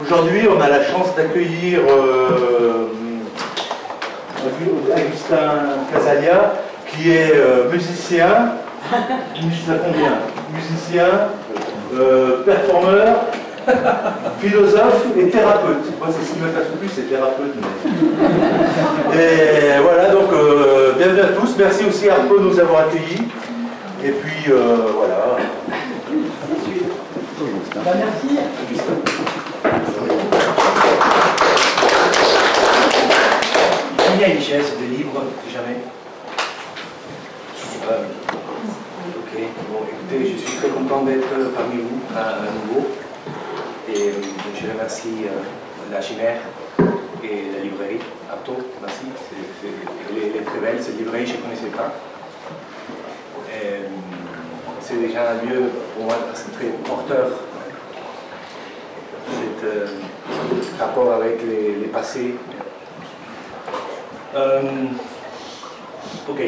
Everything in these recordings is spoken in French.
Aujourd'hui, on a la chance d'accueillir Augustin Casalia, qui est musicien, performeur, philosophe et thérapeute. Moi, c'est ce qui m'intéresse le plus, c'est thérapeute. Mais... Et voilà, donc bienvenue à tous. Merci aussi à Arpo de nous avoir accueillis. Et puis voilà. Merci. Il y a une chaise de libre, si jamais. Ok, bon, écoutez, je suis très content d'être parmi vous à nouveau. Et je remercie la Chimère et la librairie Arto. Merci. Elle est très belle, cette librairie, je ne connaissais pas. C'est déjà un lieu pour moi très porteur. Cet rapport avec les passés. Ok.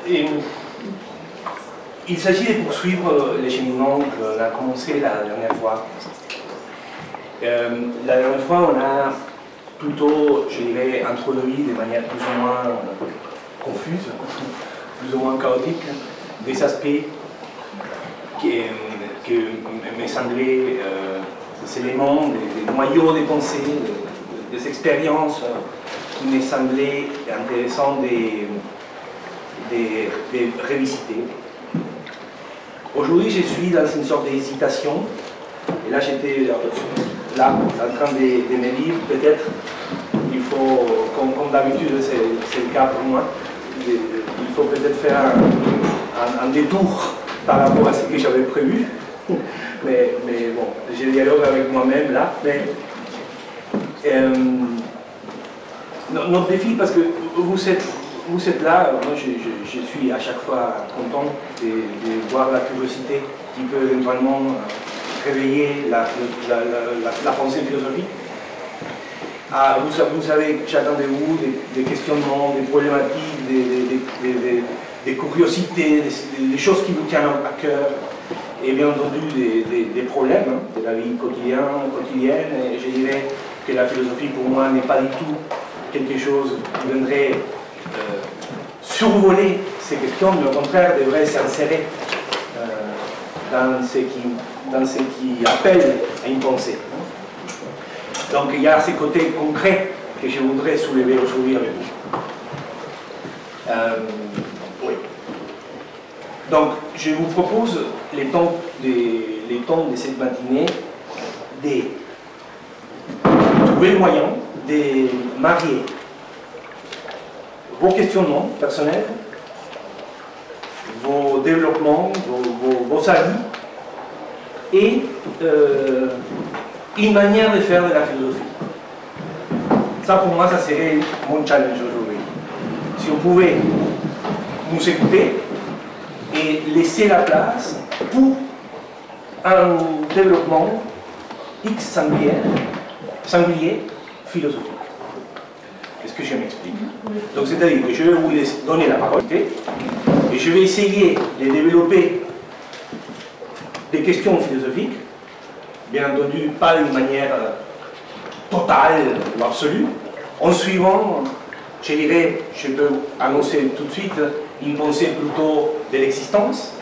Et, il s'agit de poursuivre les cheminements qu'on a commencé la dernière fois. La dernière fois, on a plutôt, je dirais, introduit de manière plus ou moins confuse, plus ou moins chaotique, des aspects qui me semblaient des éléments, des noyaux des pensées, des expériences qui me semblaient intéressants de revisiter. Aujourd'hui, je suis dans une sorte d'hésitation, et là j'étais là, en train de me dire, peut-être, il faut, comme d'habitude, c'est le cas pour moi, il faut peut-être faire un détour par rapport à ce que j'avais prévu. Mais bon, j'ai dialogue avec moi-même là. Mais notre défi, parce que vous êtes là, moi je suis à chaque fois content de voir la curiosité qui peut éventuellement réveiller la pensée philosophique. Ah, vous savez, chacun de vous, des questionnements, des problématiques, des curiosités, des choses qui vous tiennent à cœur, et bien entendu des problèmes de la vie quotidienne. Et je dirais que la philosophie pour moi n'est pas du tout quelque chose qui viendrait survoler ces questions, mais au contraire devrait s'insérer dans ce qui appelle à une pensée. Donc il y a ces côtés concrets que je voudrais soulever aujourd'hui avec vous. Oui. Donc je vous propose les temps de cette matinée de trouver le moyen de marier vos questionnements personnels, vos développements, vos avis et une manière de faire de la philosophie. Ça pour moi, ça serait mon challenge aujourd'hui. Si on pouvait nous écouter et laisser la place pour un développement X singulier philosophique. Est-ce que je m'explique? Donc c'est-à-dire que je vais vous donner la parole et je vais essayer de développer des questions philosophiques, bien entendu pas d'une manière totale ou absolue, en suivant, je dirais, je peux annoncer tout de suite, une pensée plutôt de l'existence,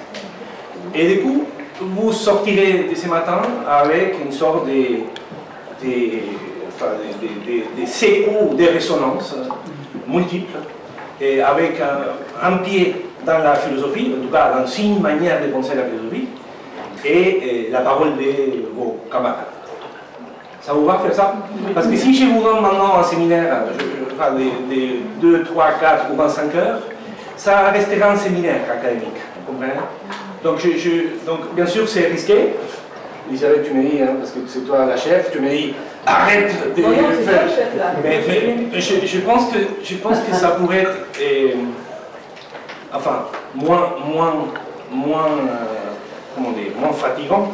et du coup, vous sortirez de ce matin avec une sorte des échos, des résonances multiples, et avec un pied dans la philosophie, en tout cas dans une manière de penser la philosophie, et la parole de vos camarades. Ça vous va faire ça? Parce que si je vous donne maintenant un séminaire de 2, 3, 4 ou 25 heures, ça restera un séminaire académique, vous comprenez? Donc bien sûr c'est risqué. Elisabeth, tu me dis, parce que c'est toi la chef, tu me dis arrête de faire. Mais je pense que ça pourrait être enfin moins fatigant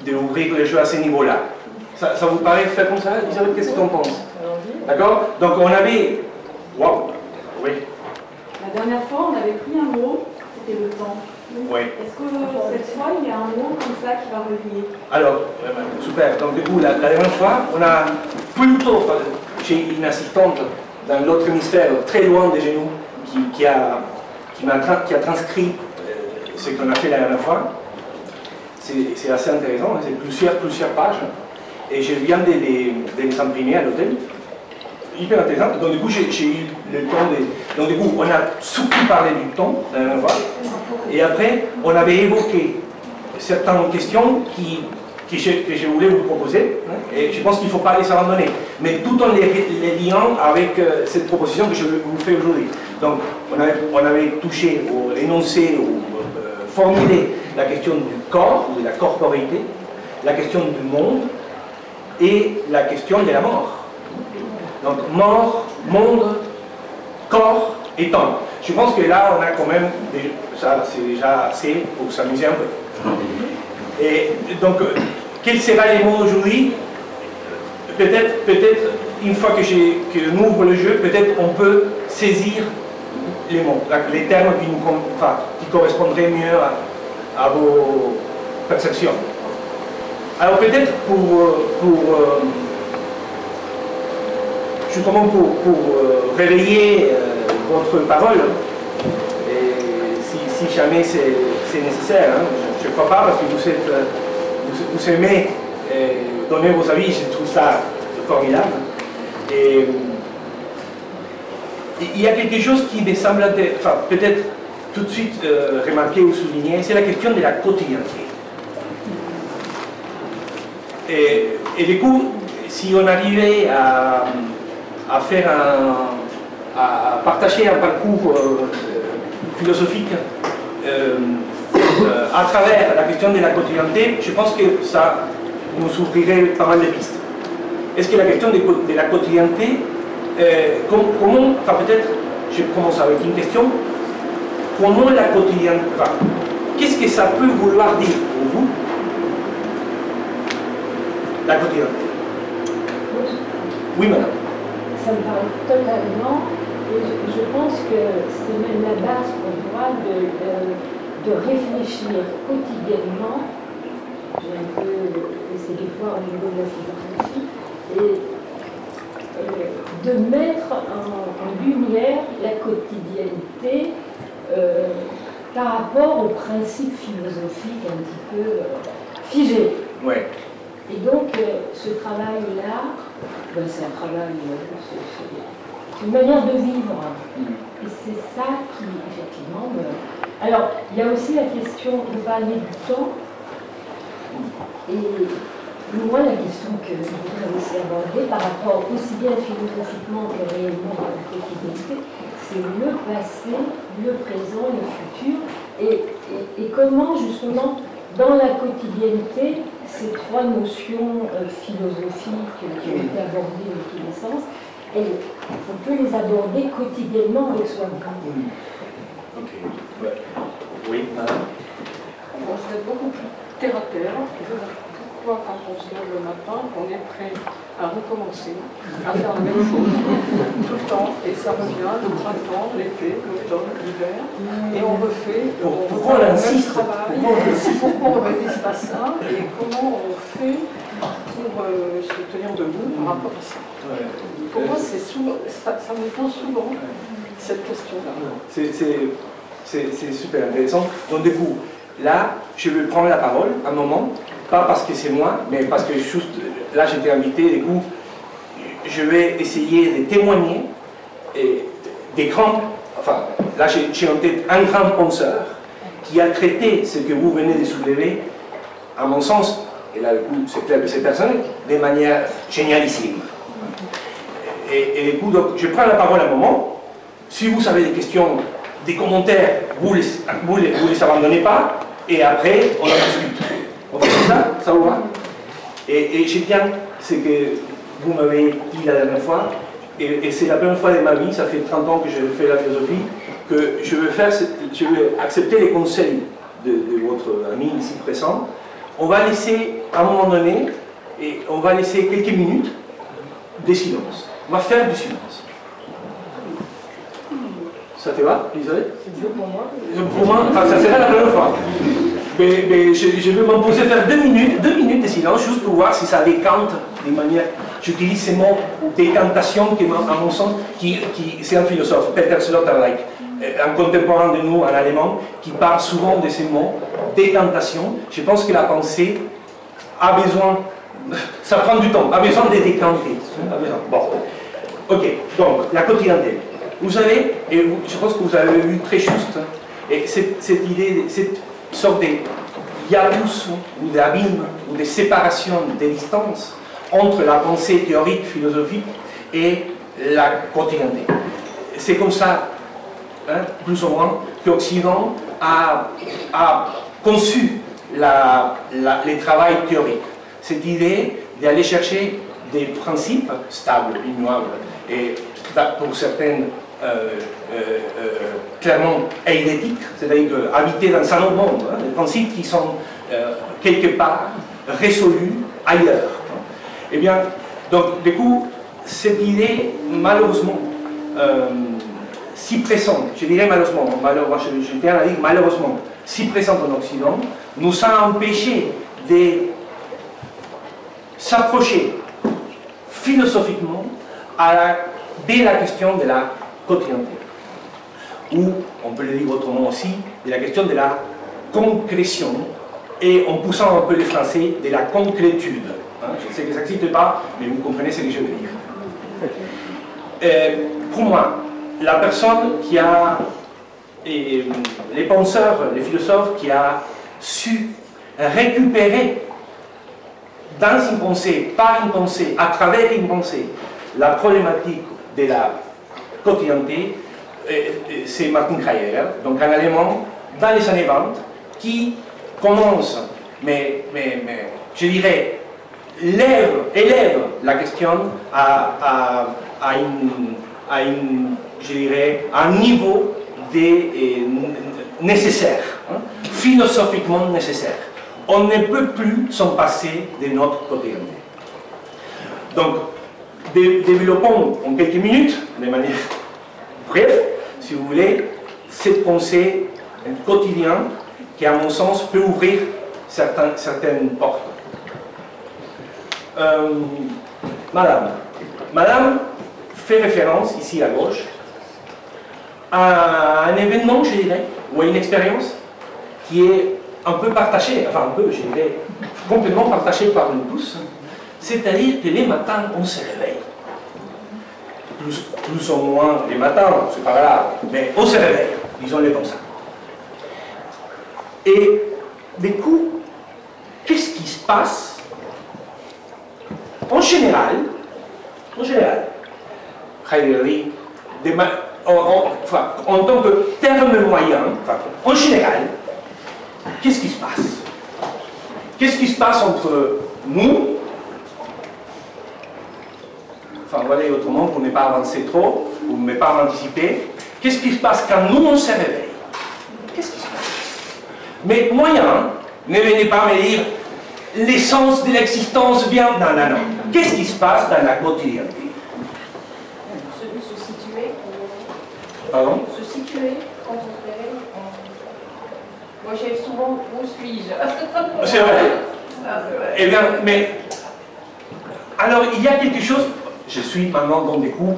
d'ouvrir les jeux à ce niveau-là. Ça vous paraît faire comme ça, Elisabeth? Qu'est-ce que tu en penses? D'accord? Donc on avait... Waouh! Oui. La dernière fois, on avait pris un mot, c'était le temps. Ouais. Est-ce que cette fois, il y a un nom comme ça qui va revenir? Alors, super. Donc, du coup, la dernière fois, on a plutôt, j'ai une assistante dans l'autre hémisphère, très loin de chez nous, qui a transcrit ce qu'on a fait la dernière fois. C'est assez intéressant, c'est plusieurs pages. Et je viens de les imprimer à l'hôtel. Hyper intéressant. Donc, du coup, j'ai eu le temps de. Donc, du coup, on a surtout parlé du temps la dernière fois. Et après, on avait évoqué certaines questions que je voulais vous proposer. Et je pense qu'il ne faut pas les abandonner. Mais tout en les liant avec cette proposition que je vous fais aujourd'hui. Donc, on avait touché ou énoncé ou formulé la question du corps, de la corporité, la question du monde et la question de la mort. Donc, mort, monde, corps et temps. Je pense que là, on a quand même, ça c'est déjà assez pour s'amuser un peu. Et donc, quels seront les mots aujourd'hui? Peut-être, une fois que nous ouvre le jeu, peut-être on peut saisir les mots, les termes qui correspondraient mieux à vos perceptions. Alors peut-être justement pour réveiller votre parole, et si jamais c'est nécessaire, hein, je ne crois pas parce que vous aimez donner vos avis, je trouve ça formidable. Et il y a quelque chose qui me semble, peut-être tout de suite remarquer ou souligner, c'est la question de la quotidienneté. Et du coup, si on arrivait à partager un parcours philosophique à travers la question de la quotidienneté, je pense que ça nous ouvrirait pas mal de pistes. Est-ce que la question de la quotidienneté, peut-être, je commence avec une question, comment la quotidienneté, qu'est-ce que ça peut vouloir dire pour vous, la quotidienneté? Oui, madame. Ça me parle totalement, et je pense que c'est même la base pour moi de réfléchir quotidiennement. J'ai un peu essayé de voir au niveau de la philosophie, et de mettre en lumière la quotidienneté par rapport aux principes philosophiques un petit peu figés. Ouais. Et donc, ce travail-là, c'est un travail, c'est une manière de vivre. Et c'est ça qui, effectivement, Alors, il y a aussi la question, vous parliez du temps, et moi, la question que je voudrais aussi aborder, par rapport aussi bien philosophiquement que réellement à la quotidienneté, c'est le passé, le présent, le futur, et comment, justement, dans la quotidienneté, ces trois notions philosophiques qui ont été abordées dans tous les sens, et on peut les aborder quotidiennement avec soi-même. Ok. Ouais. Oui, madame. Bon, je vais être beaucoup plus terre à terre. Pourquoi, quand on se lève le matin, on est prêt à recommencer, à faire la même chose tout le temps, et ça revient le printemps, l'été, l'automne, l'hiver, et on refait pourquoi on insiste? Pourquoi on ne révise pas ça, et comment on fait pour se tenir debout par rapport à ça. Pour moi, c'est souvent, ça me vient souvent, cette question-là. C'est super intéressant. Donc, du coup, là, je vais prendre la parole un moment, pas parce que c'est moi, mais parce que juste là, j'étais invité, du coup, je vais essayer de témoigner des grands, là, j'ai en tête un grand penseur qui a traité ce que vous venez de soulever, à mon sens, et là, du coup, c'est clair que c'est personnel, de manière génialissime. Et du coup, donc, je prends la parole un moment. Si vous avez des questions, des commentaires, vous les abandonnez pas, et après, on en discute. On fait ça, ça vous va? Et je tiens, c'est que vous m'avez dit la dernière fois, et c'est la première fois de ma vie, ça fait 30 ans que je fais la philosophie, que je veux accepter les conseils de votre ami ici présent. On va laisser, à un moment donné, et on va laisser quelques minutes de silence. On va faire du silence. Ça te va, Elisabeth? C'est mieux pour moi. Pour moi, enfin, ça serait la première fois. Mais je vais m'imposer faire 2 minutes de silence, juste pour voir si ça décante de manière. J'utilise ces mots décantation qui, à mon sens, c'est un philosophe, Peter Sloterdijk, un contemporain de nous, un allemand, qui parle souvent de ces mots, décantation. Je pense que la pensée a besoin, ça prend du temps, a besoin de décanter. Bon, ok, donc la quotidienneté. Vous avez, et je pense que vous avez vu très juste, et cette idée, cette sorte de hiatus ou d'abîme ou de séparation, de distance entre la pensée théorique, philosophique et la quotidienneté. C'est comme ça, hein, plus ou moins, que l'Occident a conçu le travail théorique. Cette idée d'aller chercher des principes stables, immuables, et pour certaines clairement eidétiques, c'est-à-dire habiter dans un autre monde, hein, des principes qui sont quelque part résolus ailleurs. Eh bien, donc, du coup, cette idée, malheureusement, si présente, je dirais malheureusement, je tiens à dire malheureusement, si présente en Occident, nous a empêché de s'approcher philosophiquement de la question de la quotidienneté. Ou, on peut le dire autrement aussi, de la question de la concrétion, et en poussant un peu les Français, de la concrétude. Je sais que ça n'existe pas, mais vous comprenez ce que je veux dire. Pour moi, la personne qui a, et les penseurs, les philosophes qui a su récupérer dans une pensée, par une pensée, à travers une pensée, la problématique de la quotidienneté, c'est Martin Heidegger, donc un Allemand dans les années 20, qui commence, mais je dirais, élève la question à un niveau nécessaire, hein, philosophiquement nécessaire. On ne peut plus s'en passer de notre quotidienneté. Donc, développons en quelques minutes, de manière brève, si vous voulez, cette pensée quotidienne qui, à mon sens, peut ouvrir certaines portes. Madame fait référence, ici à gauche, à un événement, je dirais, ou à une expérience qui est un peu partagée, enfin un peu, je dirais, complètement partagée par nous tous, c'est-à-dire que les matins, on se réveille. Plus ou moins les matins, c'est pas grave, mais on se réveille, disons-le comme ça. Et du coup, qu'est-ce qui se passe en général, Heidegger dit, en tant que terme moyen, en général, qu'est-ce qui se passe? Qu'est-ce qui se passe entre nous, enfin voilà autrement pour ne pas avancer trop, ou ne pas anticiper, qu'est-ce qui se passe quand nous on se réveille? Qu'est-ce qui se passe? Mais moyen, ne venez pas me dire l'essence de l'existence vient. Non, non, non. Qu'est-ce qui se passe dans la quotidienneté? Se situer. Pardon? Se situer quand on se réveille. Moi j'ai souvent où suis-je? C'est vrai. Ah, c'est vrai. Eh bien, mais. Alors, il y a quelque chose. Je suis maintenant dans des coups,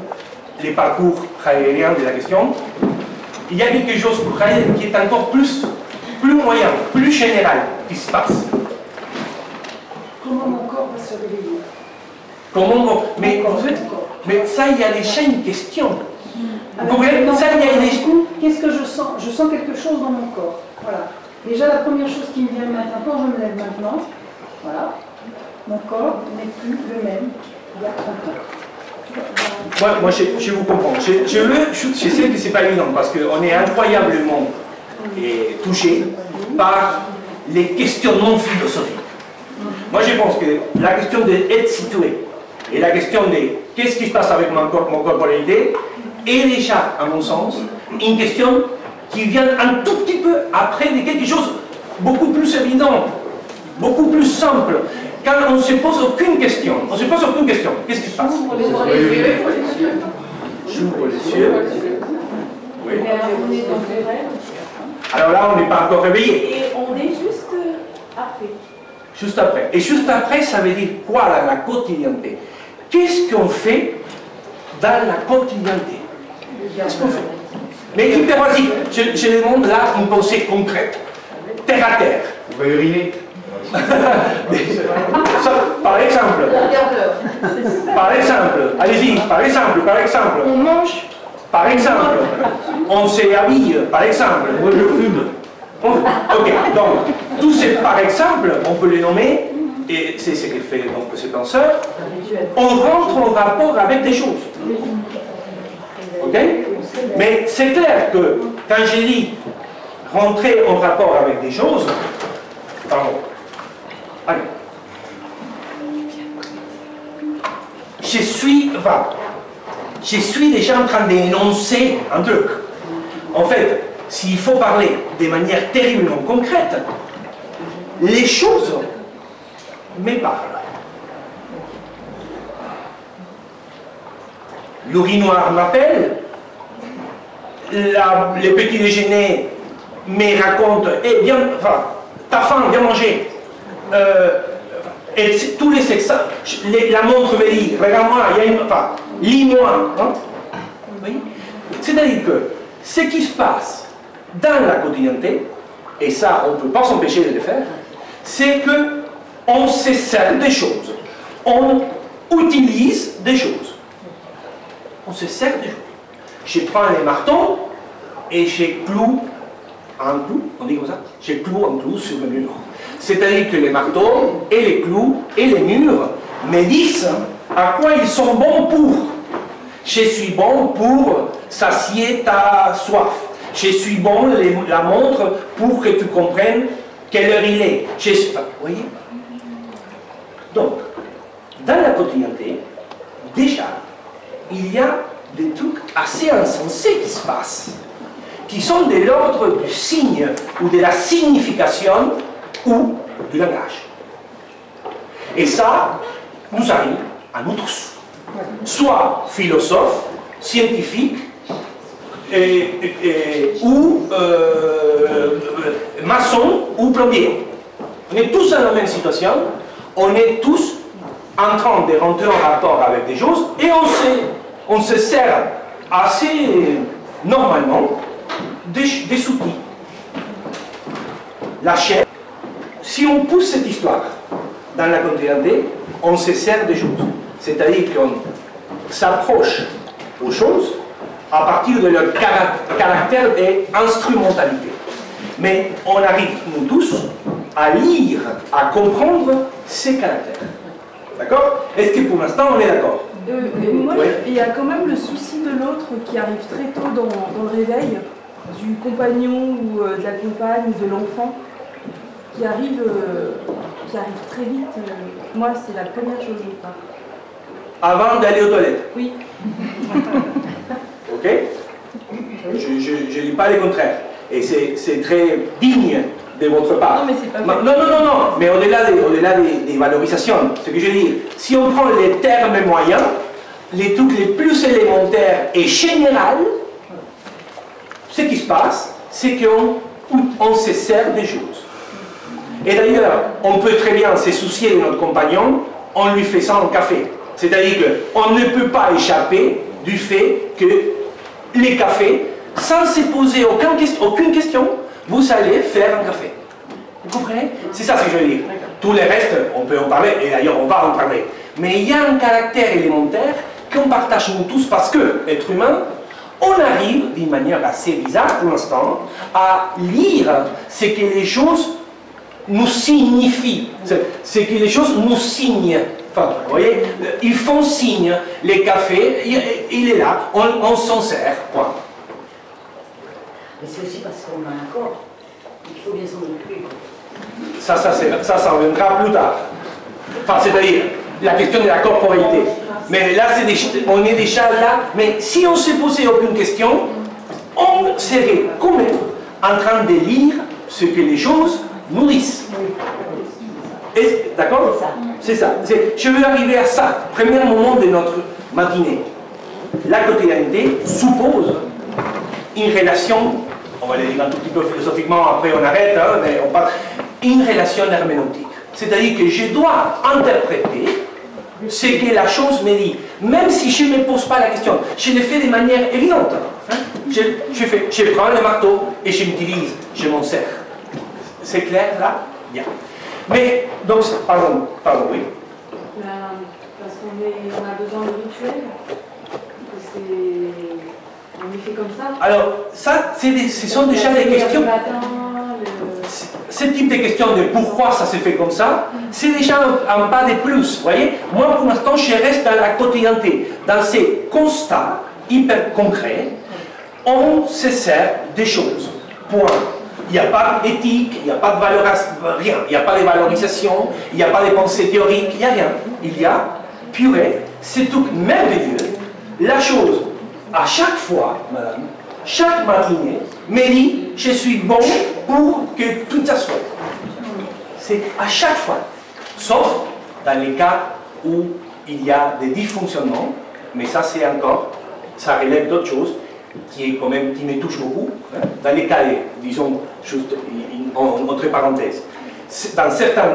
les parcours heideggeriens de la question. Il y a quelque chose pour Heidegger qui est encore plus moyen, plus général qui se passe. Comment mon corps va se réveiller? Mais ça, il y a déjà une question. Ah, Vous voyez, ça, il y a des... Qu'est-ce que je sens? Je sens quelque chose dans mon corps. Voilà. Déjà, la première chose qui me vient maintenant, quand je me lève maintenant, voilà, mon corps n'est plus le même il y a 30 ans. Moi je vous comprends. Je sais que ce n'est pas évident parce qu'on est incroyablement touché par les questionnements philosophiques. Moi, je pense que la question d'être situé et la question de qu'est-ce qui se passe avec mon corporalité est déjà, à mon sens, une question qui vient un tout petit peu après de quelque chose beaucoup plus évident, beaucoup plus simple. Quand on ne se pose aucune question, qu'est-ce qui se passe? J'ouvre les yeux. J'ouvre les yeux. Oui. On est dans le rêve. Alors là, on n'est pas encore réveillé. Et on est juste après. Juste après. Et juste après, ça veut dire quoi dans la quotidienneté? Qu'est-ce qu'on fait dans la quotidienneté? Qu'est-ce qu'on fait? Mais hyper basique. Je demande là une pensée concrète. Terre à terre. On va uriner. Ça, par exemple. Par exemple. Allez-y, par exemple. On mange. Par exemple. On s'habille, par exemple. Moi, je fume. Ok, donc, tous ces par exemple, on peut les nommer, et c'est ce que fait donc ce penseur, on rentre en rapport avec des choses. Ok? Mais c'est clair que quand j'ai dit rentrer en rapport avec des choses, pardon, allez, je suis déjà en train d'énoncer un truc. En fait, s'il faut parler de manière terriblement concrète, les choses me parlent. L'urinoir m'appelle, le petit déjeuner me raconte, eh bien, enfin, t'as faim, viens manger. Et tous les sexes, la montre me dit, regarde-moi, il y a une, enfin, lis-moi. Hein? Oui? C'est-à-dire que ce qui se passe dans la quotidienneté, et ça on ne peut pas s'empêcher de le faire, c'est qu'on se sert des choses, on utilise des choses, on se sert des choses. Je prends les marteaux et je cloue un clou, on dit comme ça, je cloue un clou sur le mur. C'est-à-dire que les marteaux et les clous et les murs me disent à quoi ils sont bons pour. Je suis bon pour sacier ta soif. Je suis bon, la montre, pour que tu comprennes quelle heure il est. Enfin, vous voyez? Donc, dans la quotidienneté, déjà, il y a des trucs assez insensés qui se passent, qui sont de l'ordre du signe ou de la signification ou du langage. Et ça nous arrive à nous tous. Soit philosophe, scientifique, ou maçon ou plombier. On est tous dans la même situation, on est tous en train de rentrer en rapport avec des choses et on se sert assez normalement des outils. La chaîne, si on pousse cette histoire dans la quotidienneté, on se sert des choses. C'est-à-dire qu'on s'approche aux choses à partir de leur caractère et instrumentalité. Mais on arrive, nous tous, à lire, à comprendre ces caractères. D'accord? Est-ce que pour l'instant on est d'accord? Moi, Oui. il y a quand même le souci de l'autre qui arrive très tôt dans le réveil, du compagnon ou de la compagne ou de l'enfant, qui arrive très vite. Moi, c'est la première chose que je parle. Avant d'aller aux toilettes? Oui. Ok? Je ne dis pas le contraire. Et c'est très digne de votre part. Non, mais c'est pas Non, mais au-delà des valorisations, ce que je veux dire, si on prend les termes moyens, les trucs les plus élémentaires et généraux, ce qui se passe, c'est qu'on se sert des choses. Et d'ailleurs, on peut très bien se soucier de notre compagnon en lui faisant un café. C'est-à-dire qu'on ne peut pas échapper du fait que les cafés, sans se poser aucune question, vous allez faire un café. Vous comprenez? C'est ça ce que je veux dire. Tout le reste, on peut en parler, et d'ailleurs on va en parler. Mais il y a un caractère élémentaire qu'on partage nous tous parce que, être humain, on arrive, d'une manière assez bizarre pour l'instant, à lire ce que les choses nous signifient, ce que les choses nous signent. Enfin, vous voyez, ils font signe, les cafés, il est là, on s'en sert, point. Mais c'est aussi parce qu'on a un corps, il faut bien s'en occuper. Ça reviendra plus tard. Enfin, c'est-à-dire, la question de la corporalité. Mais là, on est déjà là, mais si on ne se posait aucune question, on serait quand même en train de lire ce que les choses nous disent. D'accord? C'est ça. Je veux arriver à ça. Premier moment de notre matinée. La quotidienneté suppose une relation, on va le dire un tout petit peu philosophiquement, après on arrête, hein, mais on parle, une relation herméneutique. C'est-à-dire que je dois interpréter ce que la chose me dit, même si je ne me pose pas la question. Je le fais de manière évidente. Hein. Je prends le marteau et je l'utilise, je m'en sers. C'est clair là? Bien. Mais, donc, pardon, oui. Parce qu'on a besoin de rituels. On y fait comme ça. Alors, ça, ce sont déjà des questions. Ce type de questions de pourquoi ça se fait comme ça, c'est déjà un pas de plus. Vous voyez, moi pour l'instant, je reste dans la quotidienneté, dans ces constats hyper concrets. On se sert des choses. Point. Il n'y a pas d'éthique, il n'y a pas de valorisation, rien. Il n'y a pas de valorisation, il n'y a pas de pensée théorique, il n'y a rien. Il y a purée, c'est tout merveilleux. La chose, à chaque fois, madame, chaque matinée, me dit, je suis bon pour que tout ça soit. C'est à chaque fois. Sauf dans les cas où il y a des dysfonctionnements, mais ça c'est encore, ça relève d'autres choses qui est quand même, qui me touchent beaucoup. Hein. Dans les cas, disons, juste entre parenthèses, dans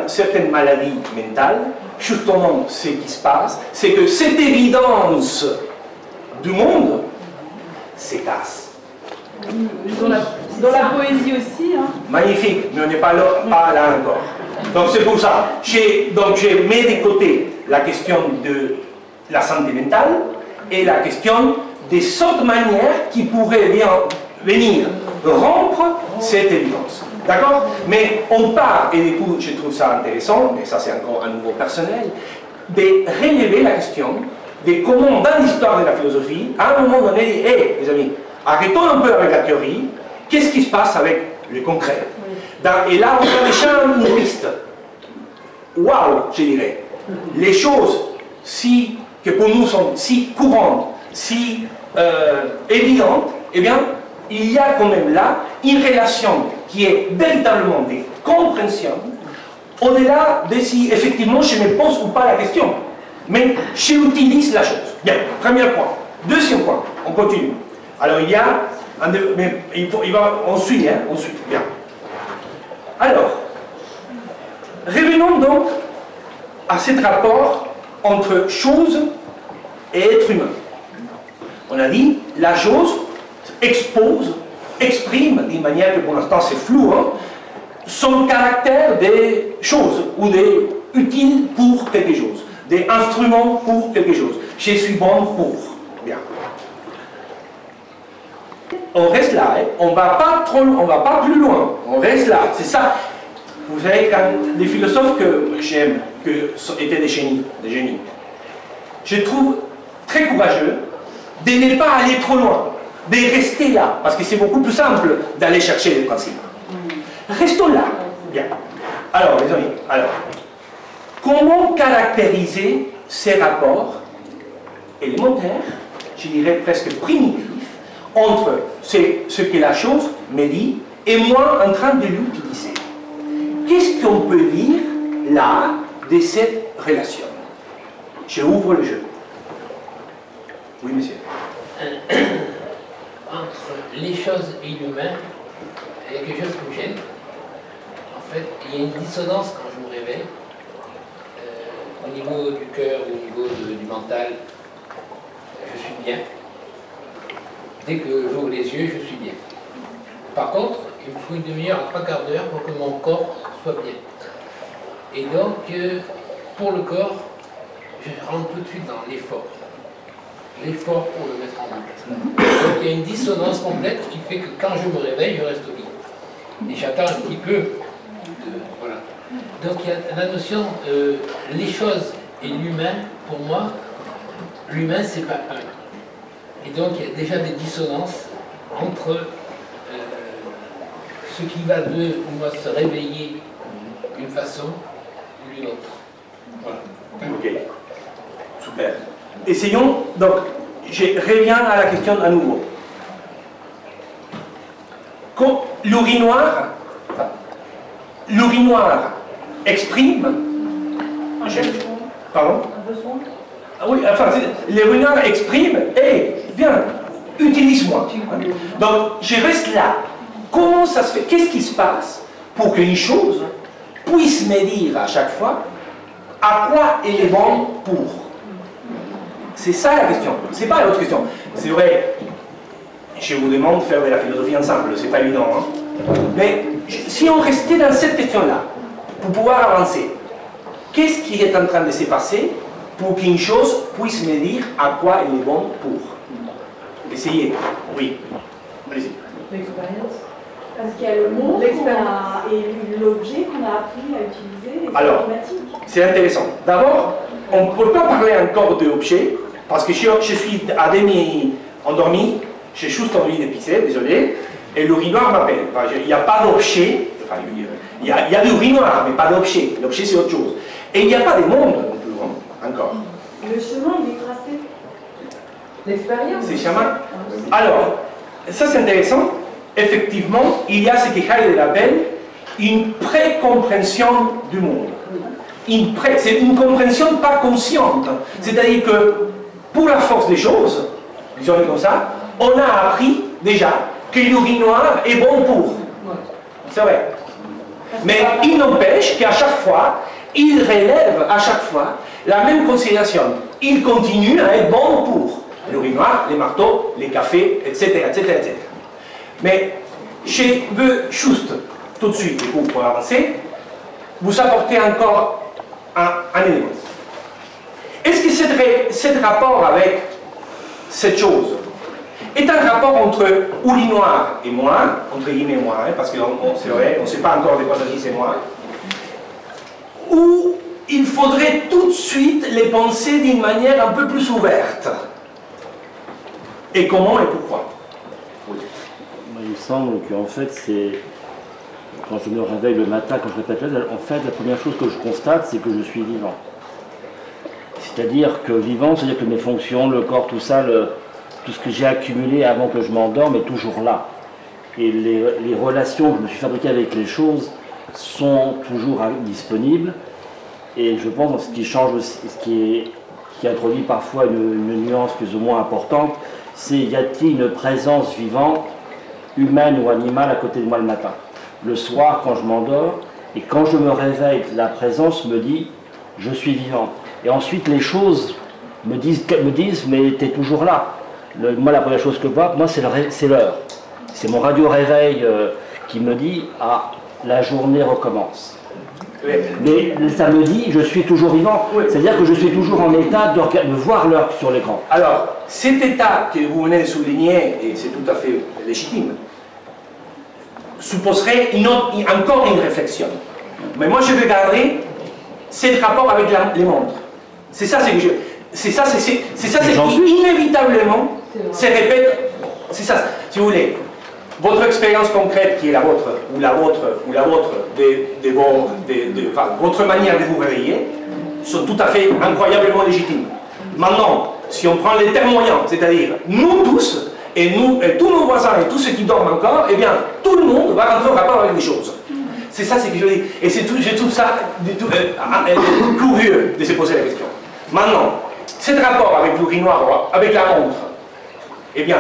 certaines maladies mentales, justement ce qui se passe, c'est que cette évidence du monde s'efface. Dans la poésie aussi. Hein. Magnifique, mais on n'est pas là encore. Donc c'est pour ça. Je mets de côté la question de la santé mentale et la question des autres manières qui pourraient venir rompre cette évidence. D'accord? Mais on part, et du coup je trouve ça intéressant, mais ça c'est encore un niveau personnel, de relever la question de comment dans l'histoire de la philosophie, à un moment donné, les amis, arrêtons un peu avec la théorie, qu'est-ce qui se passe avec le concret? Et là, on a déjà une piste. Waouh, je dirais. Les choses que pour nous sont si courantes, si évidentes, eh bien, il y a quand même là une relation qui est véritablement de compréhension, au-delà de si effectivement je me pose ou pas la question. Mais j'utilise la chose. Bien, premier point. Deuxième point, on continue. Alors il y a, mais on suit, hein, on suit, bien. Alors, revenons donc à ce rapport entre chose et être humain. On a dit, la chose expose, exprime, d'une manière que pour l'instant c'est flou, hein, son caractère des choses, ou des utiles pour quelque chose, des instruments pour quelque chose. Je suis bon pour. Bien. On reste là, hein. On va pas plus loin, on reste là, c'est ça. Vous savez, quand les philosophes que j'aime, que étaient des génies, je trouve très courageux de ne pas aller trop loin, de rester là, parce que c'est beaucoup plus simple d'aller chercher les principes. Restons là. Bien. Alors, les amis, comment caractériser ces rapports élémentaires, je dirais presque primitifs, entre ce que la chose me dit et moi en train de l'utiliser? Qu'est-ce qu'on peut dire là de cette relation? Je ouvre le jeu. Oui, monsieur. Entre les choses et l'humain, il y a quelque chose qui me gêne. En fait, il y a une dissonance quand je me réveille, au niveau du cœur, au niveau du mental, je suis bien. Dès que j'ouvre les yeux, je suis bien. Par contre, il me faut une demi-heure à 3/4 d'heure pour que mon corps soit bien. Et donc, pour le corps, je rentre tout de suite dans l'effort. L'effort pour le mettre en route. Donc il y a une dissonance complète qui fait que quand je me réveille, je reste au lit. Et j'attends un petit peu. Voilà. Donc il y a la notion, les choses et l'humain, pour moi, l'humain c'est pas un. Et donc il y a déjà des dissonances entre ce qui va de moi se réveiller d'une façon ou d'une autre. Voilà. Ok. Super. Essayons, donc, je reviens à la question à nouveau. Quand l'urinoir exprime... Pardon? Ah oui, enfin, l'urinoir exprime, et bien, utilise-moi. Donc, je reste là. Comment ça se fait? Qu'est-ce qui se passe pour qu'une chose puisse me dire à chaque fois à quoi elle est bonne pour? C'est ça la question. C'est pas l'autre question. C'est vrai, je vous demande de faire de la philosophie ensemble, c'est pas évident. Hein? Mais si on restait dans cette question-là, pour pouvoir avancer, qu'est-ce qui est en train de se passer pour qu'une chose puisse me dire à quoi elle est bonne pour? Essayez. Oui. Allez-y. L'expérience. Parce qu'il y a le monde et l'objet qu'on a appris à utiliser, les Alors, mathématiques. c'est intéressant. D'abord, on ne peut pas parler encore d'objet, parce que je suis à demi endormi, j'ai juste envie de pisser, désolé, et l'urinoir m'appelle. Enfin, il n'y a pas d'objet, enfin, il y a de l'urinoir, mais pas d'objet. L'objet, c'est autre chose. Et il n'y a pas de monde non plus, hein, encore. Le chemin, il est tracé. L'expérience. C'est chemin. Alors, ça c'est intéressant. Effectivement, il y a ce que Heidegger appelle une précompréhension du monde. C'est une compréhension pas consciente. C'est-à-dire que, pour la force des choses, disons comme ça, on a appris déjà que l'urinoir est bon pour. C'est vrai. Mais il n'empêche qu'à chaque fois, il relève à chaque fois la même considération. Il continue à être bon pour l'urinoir, les marteaux, les cafés, etc., etc., etc. Mais je veux juste, tout de suite, pour avancer, vous apporter encore un élément. Est-ce que ce rapport avec cette chose est un rapport entre urinoir et moi, entre guillemets moi, hein, parce que c'est vrai, on ne sait pas encore de quoi s'agit c'est moi, ou il faudrait tout de suite les penser d'une manière un peu plus ouverte? Et comment et pourquoi? Il me semble qu'en fait, c'est quand je me réveille le matin, quand je répète, en fait, la première chose que je constate, c'est que je suis vivant. C'est-à-dire que vivant, c'est-à-dire que mes fonctions, le corps, tout ça, tout ce que j'ai accumulé avant que je m'endorme est toujours là. Et les relations que je me suis fabriquées avec les choses sont toujours disponibles. Et je pense que ce qui change aussi, qui introduit parfois une nuance plus ou moins importante, c'est y a-t-il une présence vivante, humaine ou animale à côté de moi le matin? Le soir, quand je m'endors, et quand je me réveille, la présence me dit « je suis vivant ». Et ensuite, les choses me disent mais tu es toujours là. Moi, la première chose que je vois, moi, c'est l'heure. C'est mon radio-réveil qui me dit « ah, la journée recommence ». Mais ça me dit, je suis toujours vivant, c'est-à-dire que je suis toujours en état de voir l'heure sur l'écran. Alors, cet état que vous venez de souligner, et c'est tout à fait légitime, supposerait encore une réflexion. Mais moi, je vais garder ce rapport avec les montres. C'est ça, c'est inévitablement se répète. C'est ça, si vous voulez. Votre expérience concrète, qui est la vôtre, ou la vôtre, votre manière de vous réveiller, sont tout à fait incroyablement légitimes. Maintenant, si on prend les termes moyens, c'est-à-dire nous tous, et tous nos voisins, et tous ceux qui dorment encore, eh bien, tout le monde va rentrer en rapport avec les choses. C'est ça, c'est que je dis. Et je trouve ça curieux de se poser la question. Maintenant, ce rapport avec l'urinoir, avec la montre, eh bien,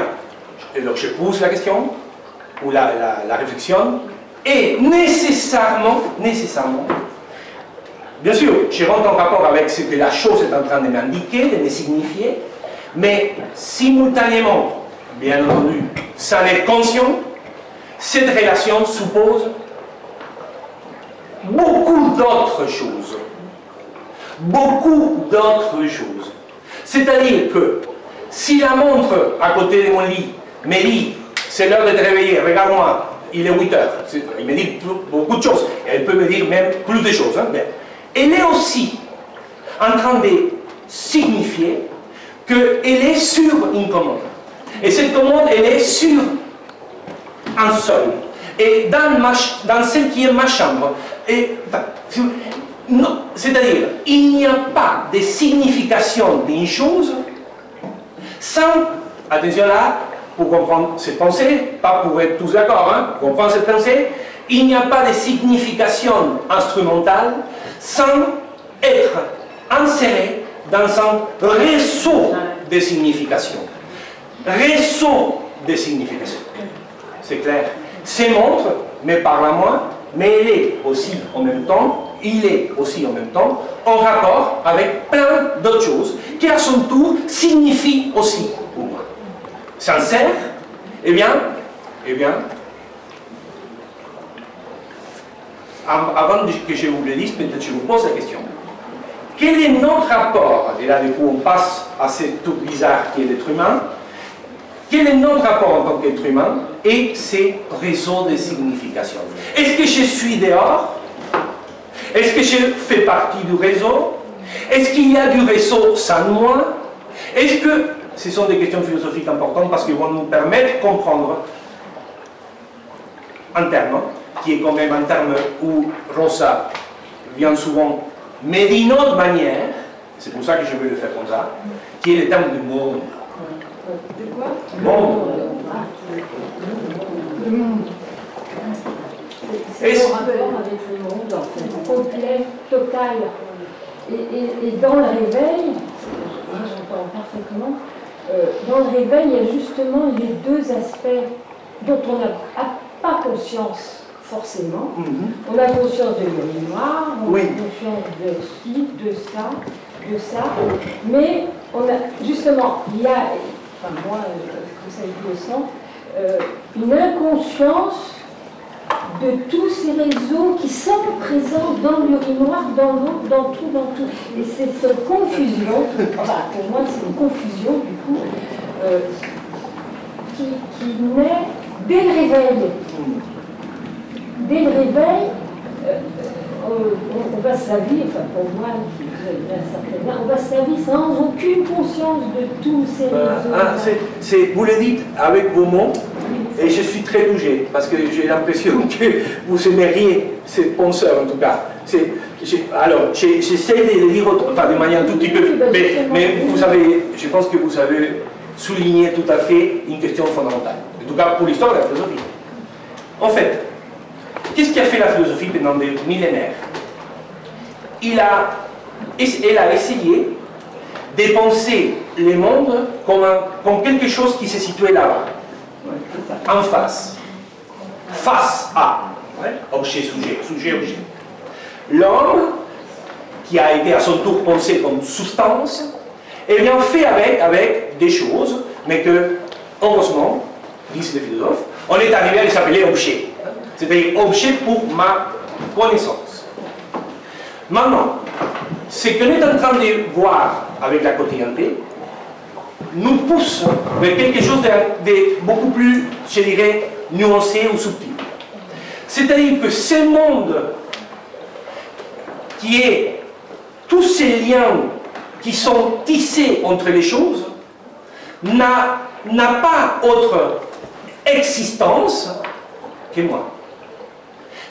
alors je pose la question, ou la réflexion, et nécessairement, bien sûr, je rentre en rapport avec ce que la chose est en train de m'indiquer, de me signifier, mais simultanément, bien entendu, sans être conscient, cette relation suppose beaucoup d'autres choses. Beaucoup d'autres choses. C'est-à-dire que si la montre à côté de mon lit me dit c'est l'heure de te réveiller, regarde-moi, il est 8 heures. Il me dit beaucoup de choses. Et elle peut me dire même plus de choses. Hein, elle est aussi en train de signifier qu'elle est sur une commande. Et cette commande, elle est sur un sol. Et dans celle qui est ma chambre. C'est-à-dire, il n'y a pas de signification d'une chose sans, attention là, pour comprendre cette pensée, pas pour être tous d'accord, hein, pour comprendre cette pensée, il n'y a pas de signification instrumentale sans être inséré dans un réseau de significations. réseau de signification. C'est clair. C'est montre, mais par la moins, mais elle est aussi en même temps, il est aussi en même temps, en rapport avec plein d'autres choses qui à son tour signifient aussi pour moi. Sincère, eh bien, avant que je vous le dise, peut-être je vous pose la question. Quel est notre rapport, et là du coup on passe à ce tout bizarre qui est l'être humain, quel est notre rapport en tant qu'être humain et ces réseaux de signification? Est-ce que je suis dehors? Est-ce que je fais partie du réseau? Est-ce qu'il y a du réseau sans moi? Est-ce que ce sont des questions philosophiques importantes parce qu'elles vont nous permettre de comprendre un terme qui est quand même un terme où Rosa vient souvent, mais d'une autre manière, c'est pour ça que je vais le faire comme ça, qui est le terme du monde. De quoi? Monde. Le monde. C'est le rapport avec le monde, en fait, complet, total. Et dans le réveil, moi j'entends parfaitement, dans le réveil, il y a justement les deux aspects dont on n'a pas conscience forcément. On a conscience de la mémoire, on a conscience de ci, de ça, mais on a justement, il y a, enfin moi, comme ça je le sens, une inconscience de tous ces réseaux qui sont présents dans l'urinoir, dans l'eau, dans tout. Et c'est cette confusion, enfin pour moi c'est une confusion du coup, qui naît dès le réveil. Dès le réveil, on passe sa vie, enfin pour moi, on passe sa vie sans aucune conscience de tous ces réseaux. Vous le dites avec vos mots, et je suis très touché, parce que j'ai l'impression que vous aimeriez ces penseurs en tout cas. Alors, j'essaie de le dire de manière un tout petit peu, mais vous savez, je pense que vous avez souligné tout à fait une question fondamentale, en tout cas pour l'histoire de la philosophie. En fait, qu'est-ce qui a fait la philosophie pendant des millénaires? Elle a essayé de penser le monde comme quelque chose qui se situait là-bas, en face. Face à. Objet, sujet, sujet, objet. L'homme, qui a été à son tour pensé comme substance, eh bien fait avec des choses, mais que, heureusement, disent les philosophes, on est arrivé à les appeler objets. C'est-à-dire objet pour ma connaissance. Maintenant, ce qu'on est en train de voir avec la quotidienneté nous pousse vers quelque chose de beaucoup plus, je dirais, nuancé ou subtil. C'est-à-dire que ce monde qui est tous ces liens qui sont tissés entre les choses n'a pas autre existence que moi.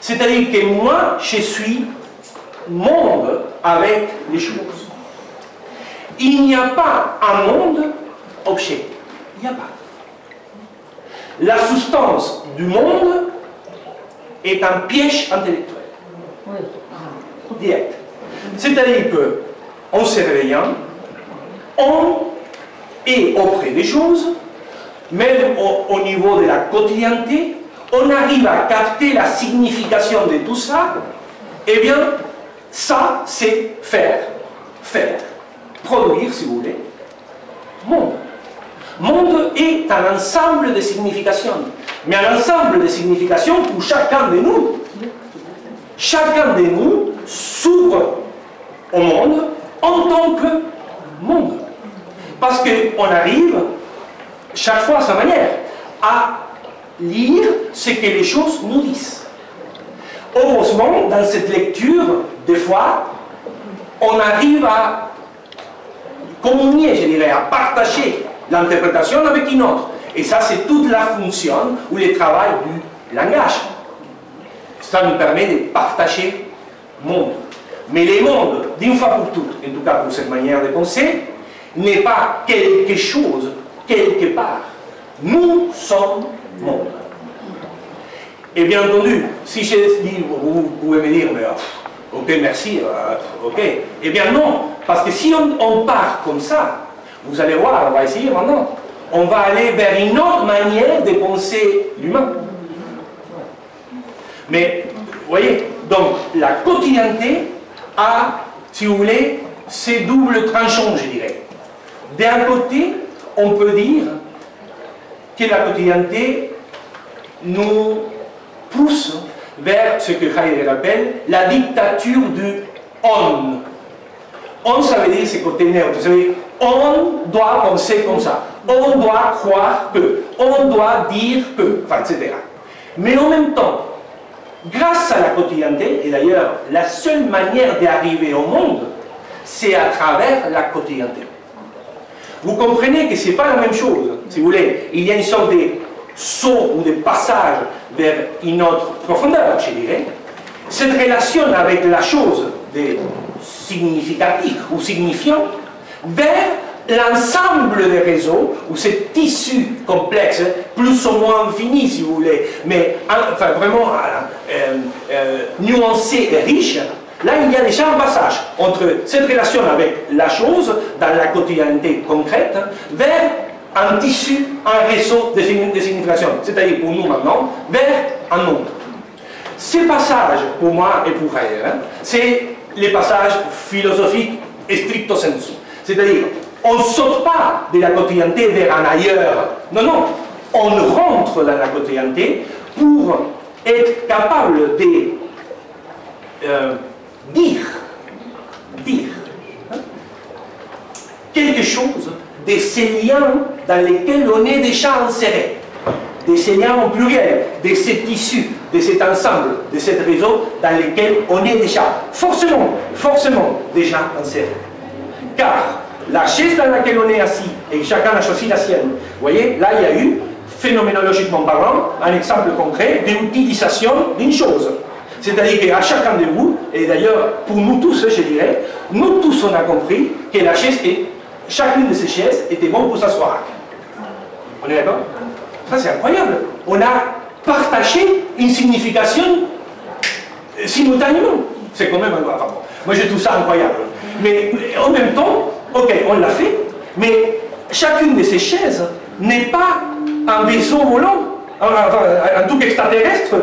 C'est-à-dire que moi, je suis monde avec les choses. Il n'y a pas un monde objet. Il n'y a pas. La substance du monde est un piège intellectuel. Direct. C'est-à-dire que, en se réveillant, on est auprès des choses, même au niveau de la quotidienneté, on arrive à capter la signification de tout ça. Eh bien, ça, c'est faire, produire, si vous voulez, monde. Monde est un ensemble de significations, mais un ensemble de significations pour chacun de nous. Chacun de nous s'ouvre au monde en tant que monde. Parce qu'on arrive, chaque fois à sa manière, à lire ce que les choses nous disent. Heureusement, dans cette lecture, des fois, on arrive à communier, je dirais, à partager l'interprétation avec une autre. Et ça, c'est toute la fonction ou le travail du langage. Ça nous permet de partager le monde. Mais le monde, d'une fois pour toutes, en tout cas pour cette manière de penser, n'est pas quelque chose, quelque part. Nous sommes monde. Et bien entendu, si je dis, vous pouvez me dire, mais, ok, merci, ok. Eh bien non, parce que si on part comme ça, vous allez voir, on va essayer maintenant, on va aller vers une autre manière de penser l'humain. Mais, vous voyez, donc la quotidienneté a, si vous voulez, ces doubles tranchants, je dirais. D'un côté, on peut dire que la quotidienneté nous pousse vers ce que Heidegger appelle la dictature du on. On, ça veut dire ce côté neutre. Vous savez, on doit penser comme ça. On doit croire que. On doit dire que. Enfin, etc. Mais en même temps, grâce à la quotidienneté, et d'ailleurs, la seule manière d'arriver au monde, c'est à travers la quotidienneté. Vous comprenez que ce n'est pas la même chose, si vous voulez. Il y a une sorte de saut ou de passage vers une autre profondeur, je dirais. Cette relation avec la chose de significatif ou signifiant vers l'ensemble des réseaux, ou ce tissu complexe, plus ou moins infini si vous voulez, mais enfin, vraiment nuancé et riche. Là, il y a déjà un passage entre cette relation avec la chose, dans la quotidienneté concrète, vers un tissu, un réseau de signification, c'est-à-dire pour nous maintenant, vers un monde. Ces passages, pour moi et pour Heidegger, c'est les passages philosophiques stricto sensu. C'est-à-dire, on ne saute pas de la quotidienneté vers un ailleurs. Non, non. On rentre dans la quotidienneté pour être capable de dire quelque chose de ces liens dans lesquels on est déjà inséré, de ces liens en pluriel, de ces tissus, de cet ensemble, de ce réseau dans lequel on est déjà forcément déjà inséré. Car la chaise dans laquelle on est assis, et chacun a choisi la sienne, vous voyez, là il y a eu, phénoménologiquement parlant, un exemple concret d'utilisation d'une chose. C'est-à-dire qu'à chacun de vous, et d'ailleurs pour nous tous, je dirais, nous tous on a compris que la chaise, chacune de ces chaises était bonne pour s'asseoir. On est d'accord? Ça c'est incroyable. On a partagé une signification simultanément. C'est quand même incroyable. Enfin, moi je trouve ça incroyable. Mais en même temps, ok, on l'a fait, mais chacune de ces chaises n'est pas un vaisseau volant, enfin, un truc extraterrestre.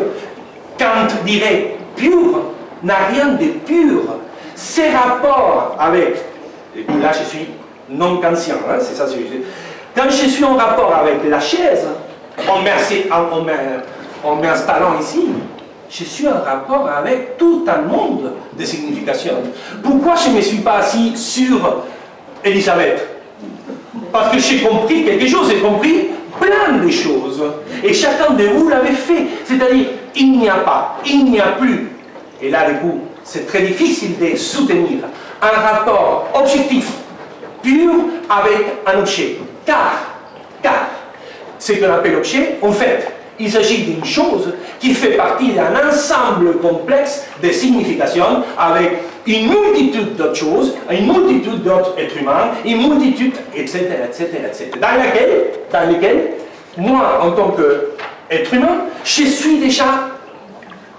Kant dirait pur, n'a rien de pur. Ces rapports avec, et puis là je suis non kantien, hein, c'est ça, quand je suis en rapport avec la chaise, en m'installant ici, je suis en rapport avec tout un monde de signification. Pourquoi je ne me suis pas assis sur Elisabeth? Parce que j'ai compris quelque chose, j'ai compris plein de choses. Et chacun de vous l'avait fait. C'est-à-dire, il n'y a pas, il n'y a plus. Et là, du coup, c'est très difficile de soutenir un rapport objectif, pur, avec un objet. Car, ce qu'on appelle objet, en fait, il s'agit d'une chose qui fait partie d'un ensemble complexe de significations avec une multitude d'autres choses, une multitude d'autres êtres humains, une multitude, etc., etc., etc. Dans lesquels, moi, en tant qu'être humain, je suis déjà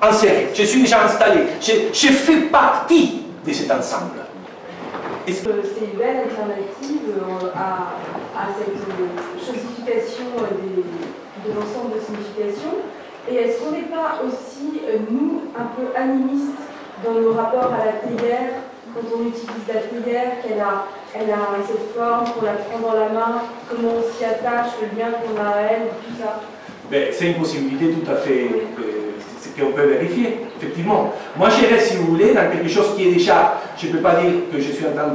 inséré, je suis déjà installé, je fais partie de cet ensemble. C'est une belle alternative à cette chosification de l'ensemble de significations. Et est-ce qu'on n'est pas aussi, nous, un peu animistes dans nos rapports à la théière, quand on utilise la théière, qu'elle a cette forme, qu'on la prend dans la main, comment on s'y attache, le lien qu'on a à elle, tout ça? C'est une possibilité tout à fait qu'on peut vérifier, effectivement. Moi, j'irais, si vous voulez, dans quelque chose qui est déjà, je ne peux pas dire que je suis en train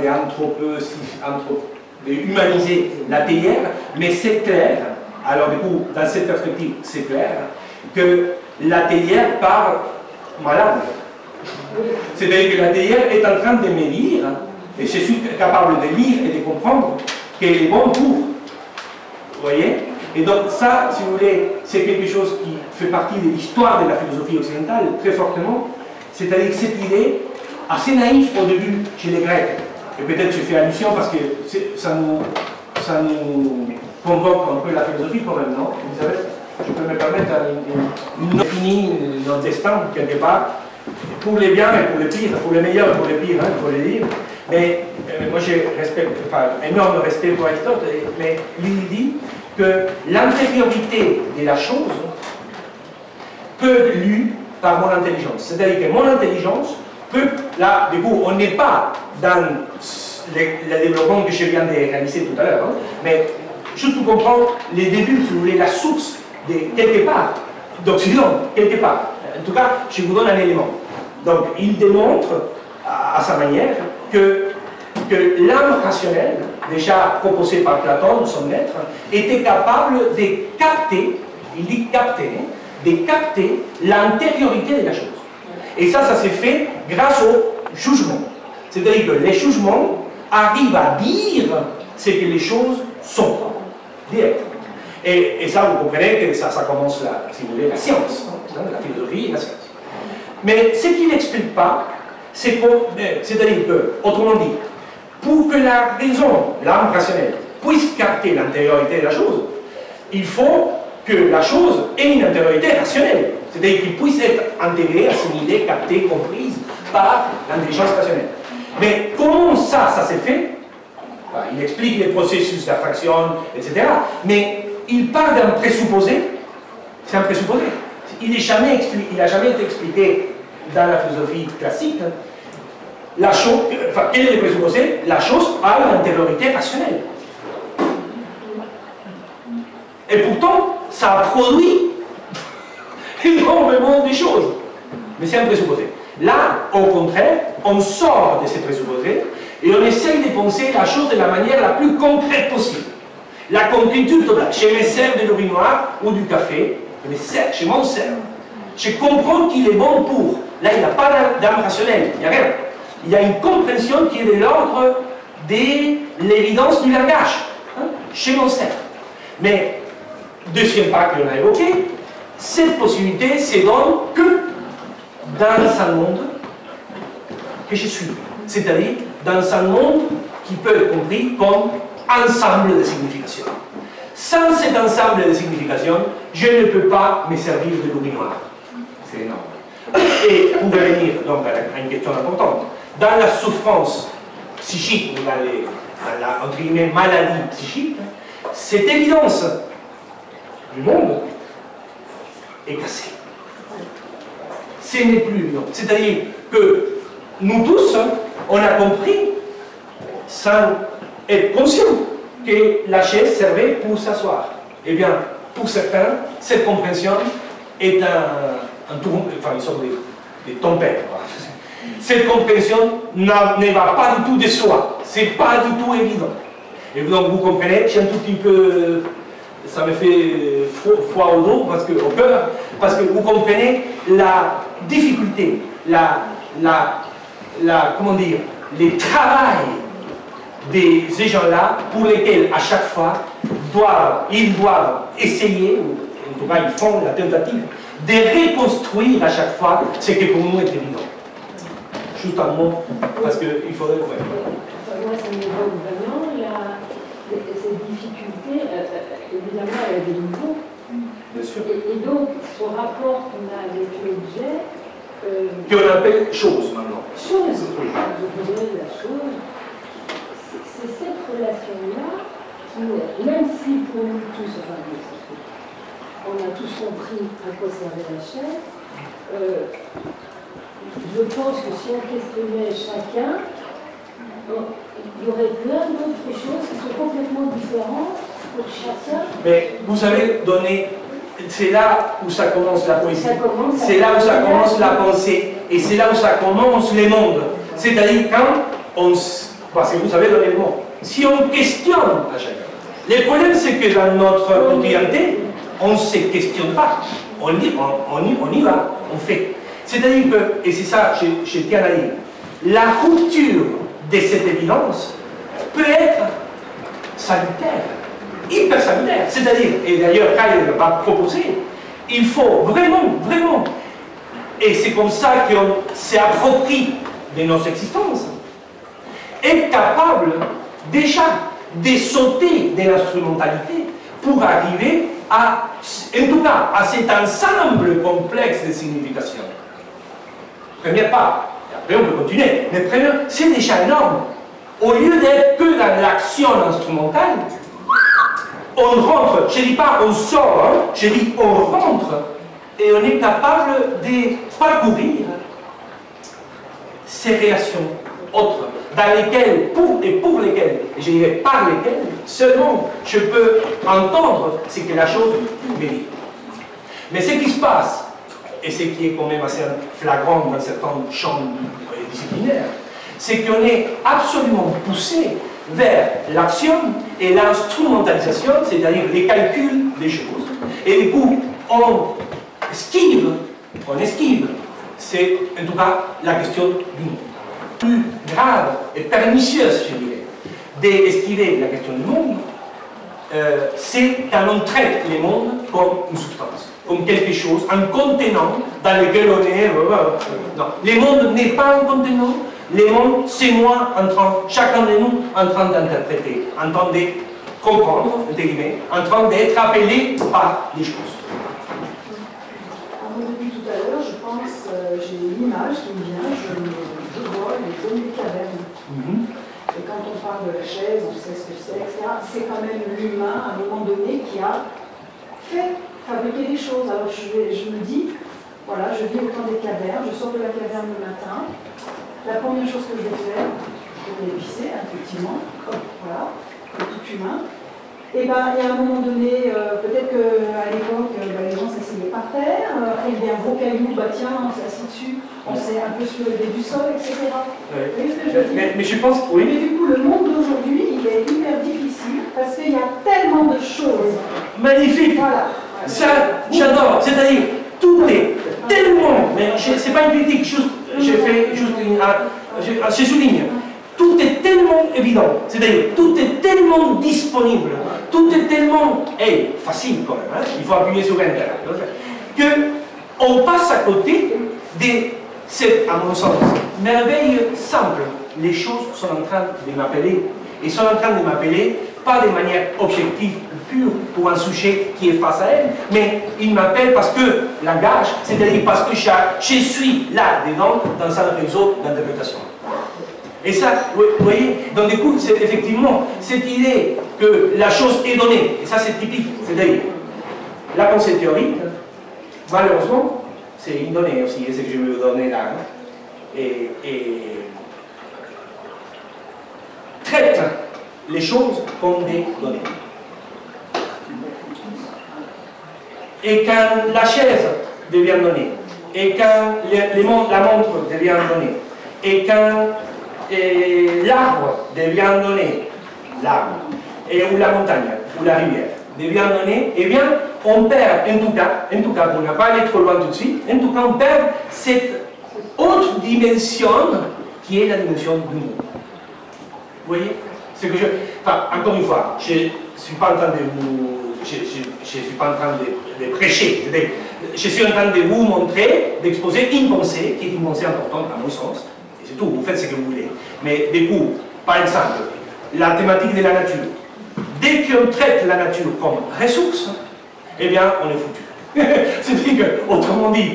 d'humaniser la théière, mais c'est clair, alors du coup, dans cette perspective, c'est clair, que la théière parle malade. C'est-à-dire que la théière est en train de me lire, et je suis capable de lire et de comprendre qu'elle est bonne pour. Vous voyez? Et donc ça, si vous voulez, c'est quelque chose qui fait partie de l'histoire de la philosophie occidentale, très fortement. C'est-à-dire cette idée, assez naïve au début chez les Grecs, et peut-être je fais allusion parce que ça nous convoque un peu la philosophie quand même, non, Elisabeth? Je peux me permettre une définir notre destin, quelque part, pour les biens et pour les pires, pour les meilleurs et pour les pires, hein, il faut les dire. Mais moi j'ai énorme respect pour Aristote, mais lui il dit que l'antériorité de la chose peut être lue par mon intelligence. C'est-à-dire que mon intelligence peut, là, du coup, on n'est pas dans le développement que je viens de réaliser tout à l'heure, hein, mais juste pour comprendre les débuts, si vous voulez, la source de quelque part, d'Occident, quelque part. En tout cas, je vous donne un élément. Donc, il démontre, à sa manière, que l'âme rationnelle, déjà proposée par Platon, son maître, était capable de capter, il dit capter, de capter l'antériorité de la chose. Et ça s'est fait grâce au jugement. C'est-à-dire que les jugements arrivent à dire ce que les choses sont, direct. Et ça, vous comprenez que ça commence, si vous voulez, la science, hein, la philosophie et la science. Mais ce qu'il n'explique pas, c'est-à-dire que, autrement dit, pour que la raison, l'âme rationnelle, puisse capter l'antériorité de la chose, il faut que la chose ait une antériorité rationnelle. C'est-à-dire qu'il puisse être intégré, assimilé, capté, comprise par l'intelligence rationnelle. Mais comment ça s'est fait? Il explique les processus d'attraction, etc. Mais il parle d'un présupposé. C'est un présupposé. Il n'a jamais été expliqué dans la philosophie classique. La chose, enfin, quel est le présupposé? La chose a une antériorité rationnelle. Et pourtant, ça a produit énormément de choses. Mais c'est un présupposé. Là, au contraire, on sort de ces présupposés et on essaye de penser la chose de la manière la plus concrète possible. La concrétude totale. Je me sers de l'urinoir ou du café, je m'en sers. Je comprends qu'il est bon pour. Là, il n'y a pas d'âme rationnelle, il n'y a rien. Il y a une compréhension qui est de l'ordre de l'évidence du langage. Hein? Je m'en sers. Mais, deuxième pas que l'on a évoqué, cette possibilité se donne que dans un monde que je suis. C'est-à-dire dans un monde qui peut être compris comme ensemble de significations. Sans cet ensemble de significations, je ne peux pas me servir de l'urinoir. C'est énorme. Et pour revenir donc à une question importante, dans la souffrance psychique ou dans la entre guillemets, maladie psychique, cette évidence du monde est cassée. Ce n'est plus évident. C'est-à-dire que nous tous, on a compris, sans être conscients, que la chaise servait pour s'asseoir. Eh bien, pour certains, cette compréhension est une sorte de tempête. Cette compréhension ne va pas du tout de soi. C'est pas du tout évident. Et donc, vous comprenez, j'ai un tout petit peu... Ça me fait froid au dos, au cœur, parce que vous comprenez la difficulté, comment dire, les travail de ces gens-là pour lesquels, à chaque fois, ils doivent essayer, ou en tout cas, ils font la tentative, de reconstruire à chaque fois ce qui pour nous est évident. Juste un mot, parce qu'il faudrait... Ouais. Moi, ça m'évoque vraiment cette difficulté, évidemment, elle a des niveaux. Bien sûr. Et donc, ce rapport qu'on a avec l'objet... qu'on appelle chose, maintenant. Chose, je dirais la chose, c'est cette relation-là qui, même si pour nous tous, enfin, on a tous compris à quoi servait la chaise, je pense que si on questionnait chacun, il y aurait plein d'autres choses qui sont complètement différentes pour chacun. Mais vous savez, c'est là où ça commence la poésie. C'est là où ça commence la pensée. Et c'est là où ça commence le monde. C'est-à-dire quand on... Parce que vous savez donner le mot. Si on questionne à chacun. Le problème, c'est que dans notre quotidienneté, on ne se questionne pas. On y va, on fait. C'est-à-dire que, et c'est ça, je tiens à dire, la rupture de cette évidence peut être salutaire, hyper salutaire. C'est-à-dire, et d'ailleurs, Kyle va proposer, il faut vraiment, vraiment, et c'est comme ça qu'on s'approprie de nos existences, être capable déjà de sauter de l'instrumentalité pour arriver à, en tout cas, à cet ensemble complexe de significations. Premier pas. Après, on peut continuer. Mais premier, c'est déjà énorme. Au lieu d'être que dans l'action instrumentale, on rentre, je ne dis pas on sort, hein, je dis on rentre et on est capable de parcourir ces réactions autres, dans lesquelles, pour lesquelles, je dirais par lesquelles, seulement je peux entendre ce que la chose me dit. Mais ce qui se passe, et ce qui est quand même assez flagrant dans certains champs disciplinaires, c'est qu'on est absolument poussé vers l'action et l'instrumentalisation, c'est-à-dire les calculs des choses. Et du coup, on esquive, c'est en tout cas la question du monde. Plus grave et pernicieuse, je dirais, d'esquiver la question du monde, c'est quand on traite le monde comme une substance, comme quelque chose, un contenant dans lequel on est. Non, le monde n'est pas un contenant, le monde, c'est moi, chacun de nous, en train d'interpréter, en train de comprendre, entre guillemets, en train d'être appelé par les choses. Depuis tout à l'heure, je pense, j'ai une image qui me vient, je vois les hommes des cavernes. Et quand on parle de la chaise, on sait ce que c'est, etc. C'est quand même l'humain, à un moment donné, qui a fabriqué des choses. Alors je me dis, voilà, je vis au temps des cavernes, je sors de la caverne le matin. La première chose que je vais faire, je vais pisser, effectivement, voilà, comme tout humain. Et bien, il y a un moment donné, peut-être qu'à l'époque, les gens s'asseyaient par terre, et bien, vos cailloux, bah tiens, on s'est assis dessus, on s'est un peu soulevé du sol, etc. Ouais. Vous voyez ce que je veux dire? Mais je pense, oui. Mais du coup, le monde d'aujourd'hui, il est hyper difficile, parce qu'il y a tellement de choses. Magnifique. Voilà. Ça, j'adore. C'est-à-dire, tout est tellement, mais c'est pas une critique, j'ai fait juste je souligne. Tout est tellement évident, c'est-à-dire tout est tellement disponible, tout est tellement facile quand même, hein, il faut appuyer sur Enter, qu'on passe à côté de cette, à mon sens, merveille simple. Les choses sont en train de m'appeler, et sont en train de m'appeler pas de manière objective, pure, pour un sujet qui est face à elle, mais il m'appelle parce que langage, c'est-à-dire parce que je suis là-dedans, dans un réseau d'interprétation. Et ça, vous voyez, donc du coup, c'est effectivement cette idée que la chose est donnée, et ça c'est typique, c'est-à-dire la pensée théorique, malheureusement, c'est une donnée aussi, et c'est ce que je veux donner là, et traite les choses comme des données. Et quand la chaise devient donnée, et quand la montre devient donnée, et quand l'arbre devient donné, l'arbre, ou la montagne, ou la rivière, devient donné, eh bien, on perd, en tout cas, pour ne pas aller trop loin tout de suite, en tout cas, on perd cette autre dimension qui est la dimension du monde. Vous voyez? Ce que enfin, encore une fois, je ne suis pas en train de vous... Je suis pas en train de prêcher, je suis en train de vous montrer, d'exposer une pensée qui est une pensée importante à mon sens. C'est tout, vous faites ce que vous voulez. Mais du coup, par exemple, la thématique de la nature. Dès qu'on traite la nature comme ressource, eh bien, on est foutu. C'est-à-dire que, autrement dit,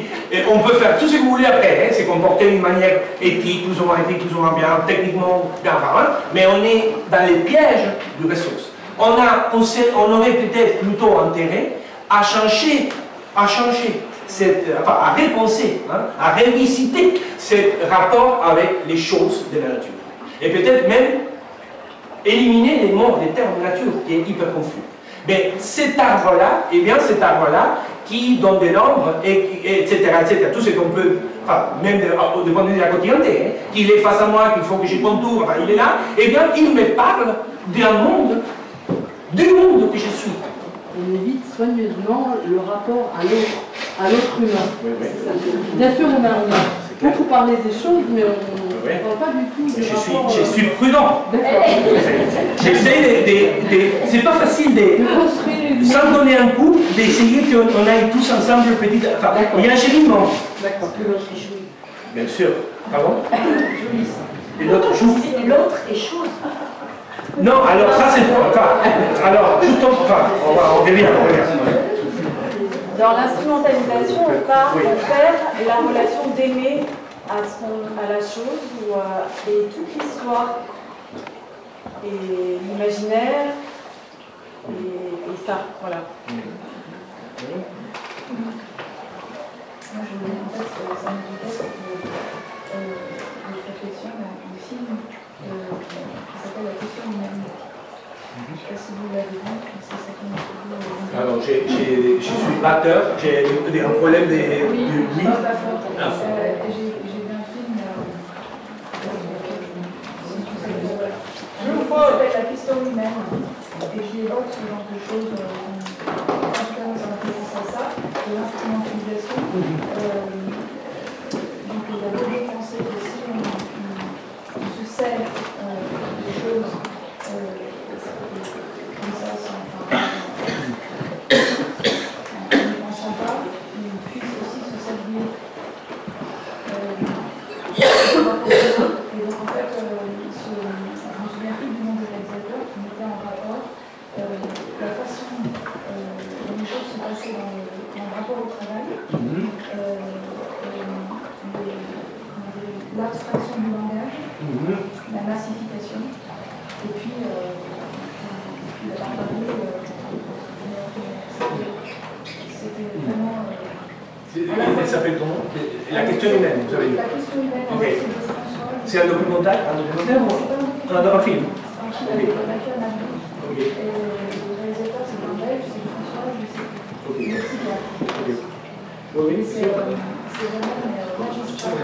on peut faire tout ce que vous voulez après, se comporter d'une manière éthique, plus ou moins bien, techniquement bien, mais on est dans les pièges de ressources. On aurait peut-être plutôt intérêt à changer à repenser, hein, à revisiter ce rapport avec les choses de la nature. Et peut-être même éliminer les mots des termes nature qui est hyper confus. Mais cet arbre-là, eh bien cet arbre-là, qui donne de l'ombre, etc., tout ce qu'on peut, enfin, même du point de vue de la quotidienneté, hein, qu'il est face à moi, qu'il faut que je contourne, enfin, il est là, eh bien, il me parle d'un monde, du monde que je suis. On évite soigneusement le rapport à l'autre humain. Oui, oui. Bien sûr, on a beaucoup parlé des choses, mais on ne parle pas du tout du rapport... Je suis prudent. J'essaie de... C'est pas facile de sans donner un coup, d'essayer qu'on aille tous ensemble petit... Enfin, il y a un cheminement. D'accord. Bien sûr. Pardon? Joli ça. Et l'autre joue. L'autre est chose. Non, alors ça c'est... Enfin, alors, justement, enfin, on revient. Dans l'instrumentalisation, on perd la relation d'aimer à la chose, et toute l'histoire, et l'imaginaire, et ça, voilà. Moi, je voulais en fait, ça m'invitait sur une réflexion, un film qui s'appelle La question humaine. Je ne sais pas si vous l'avez vu, c'est ça qui m'a fait. Alors, je suis batteur, j'ai un problème de bruit. Pas fort. J'ai vu un film qui s'appelle La question humaine et qui évoque ce genre de choses. En tout cas, ça m'a fait penser à ça, de l'instrumentalisation. Donc, il y a beaucoup de pensées que si on se sert des choses comme ça, sans n'y pensant pas, on puisse aussi se servir. Et donc, en fait, je me souviens plus du nom du réalisateur qui mettait en rapport la façon dont les choses se passaient dans le rapport au travail, l'abstraction du langage, la massification, et puis la barbarie. C'était vraiment. Elle s'appelle comment? La question humaine, vous savez. La question humaine, Okay. c'est de François. C'est un documentaire ou un film? Avec Mathieu Nagui. Et le réalisateur, c'est un belge, c'est François, je sais plus. Le psychiatre. Oui, C'est vraiment magistral.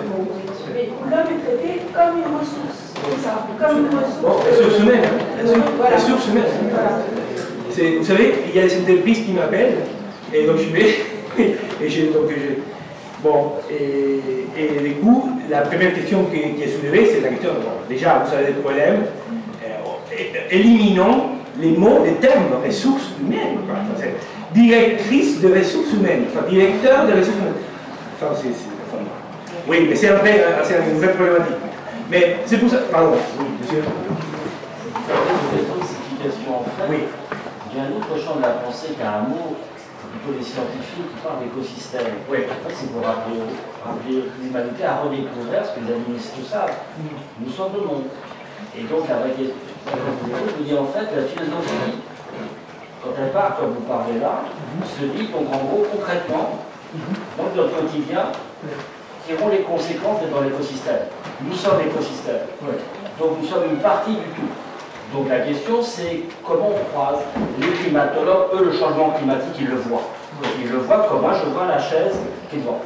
Mais l'homme est traité comme une ressource. C'est ça, comme une ressource. Bon, ressources humaines, Voilà. ressources humaines. Voilà. Vous savez, il y a des entreprises qui m'appellent, et donc je vais, bon, et du coup, la première question qui est soulevée, c'est la question, bon, déjà, vous avez des problèmes, éliminons les mots, les termes ressources humaines. Enfin, directrice de ressources humaines, enfin, directeur de ressources humaines. Enfin, oui, mais c'est une vraie problématique. Mais c'est pour ça. Pardon, oui, monsieur. En fait, Oui. il y a un autre champ de la pensée qu'un mot, plutôt les scientifiques qui parlent d'écosystème. Oui. En fait, c'est pour rappeler l'humanité a redécouvert ce que les animistes savent. Nous sommes le monde. Et donc, la vraie question, je vous dis en fait, la philosophie, quand elle part comme vous parlez là, se dit donc en gros concrètement, dans notre quotidien, tirons les conséquences d'être dans l'écosystème. Nous sommes l'écosystème. Donc nous sommes une partie du tout. Donc la question c'est comment on croise. Les climatologues, eux, le changement climatique, ils le voient. Ils le voient comme moi, je vois la chaise qui est devant.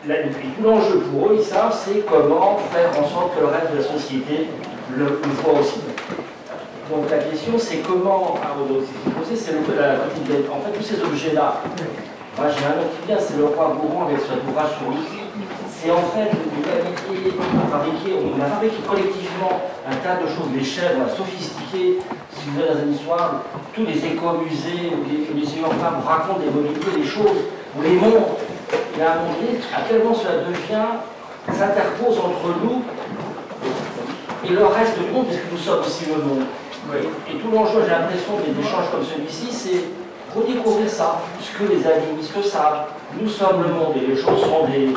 Et tout l'enjeu pour eux, ils savent, c'est comment faire en sorte que le reste de la société le voit aussi. Donc la question c'est comment, c'est la quotidienne. En fait, tous ces objets-là, moi j'ai un nom qui vient, c'est le roi Gourand avec son ouvrage sur l'outil. C'est en fait l'humanité on a fabriqué collectivement un tas de choses, des chaises, on a sophistiqué, si vous allez dans un histoire, tous les écomusées, les musées urbains vous racontent des mobilités, des choses, ou les montres. Et à un moment donné, à quel moment cela devient, s'interpose entre nous et le reste du monde, puisque nous sommes aussi le monde. Et tout l'enjeu, j'ai l'impression, des échanges comme celui-ci, c'est redécouvrir ça, puisque les animistes savent. Nous sommes le monde, et les choses sont des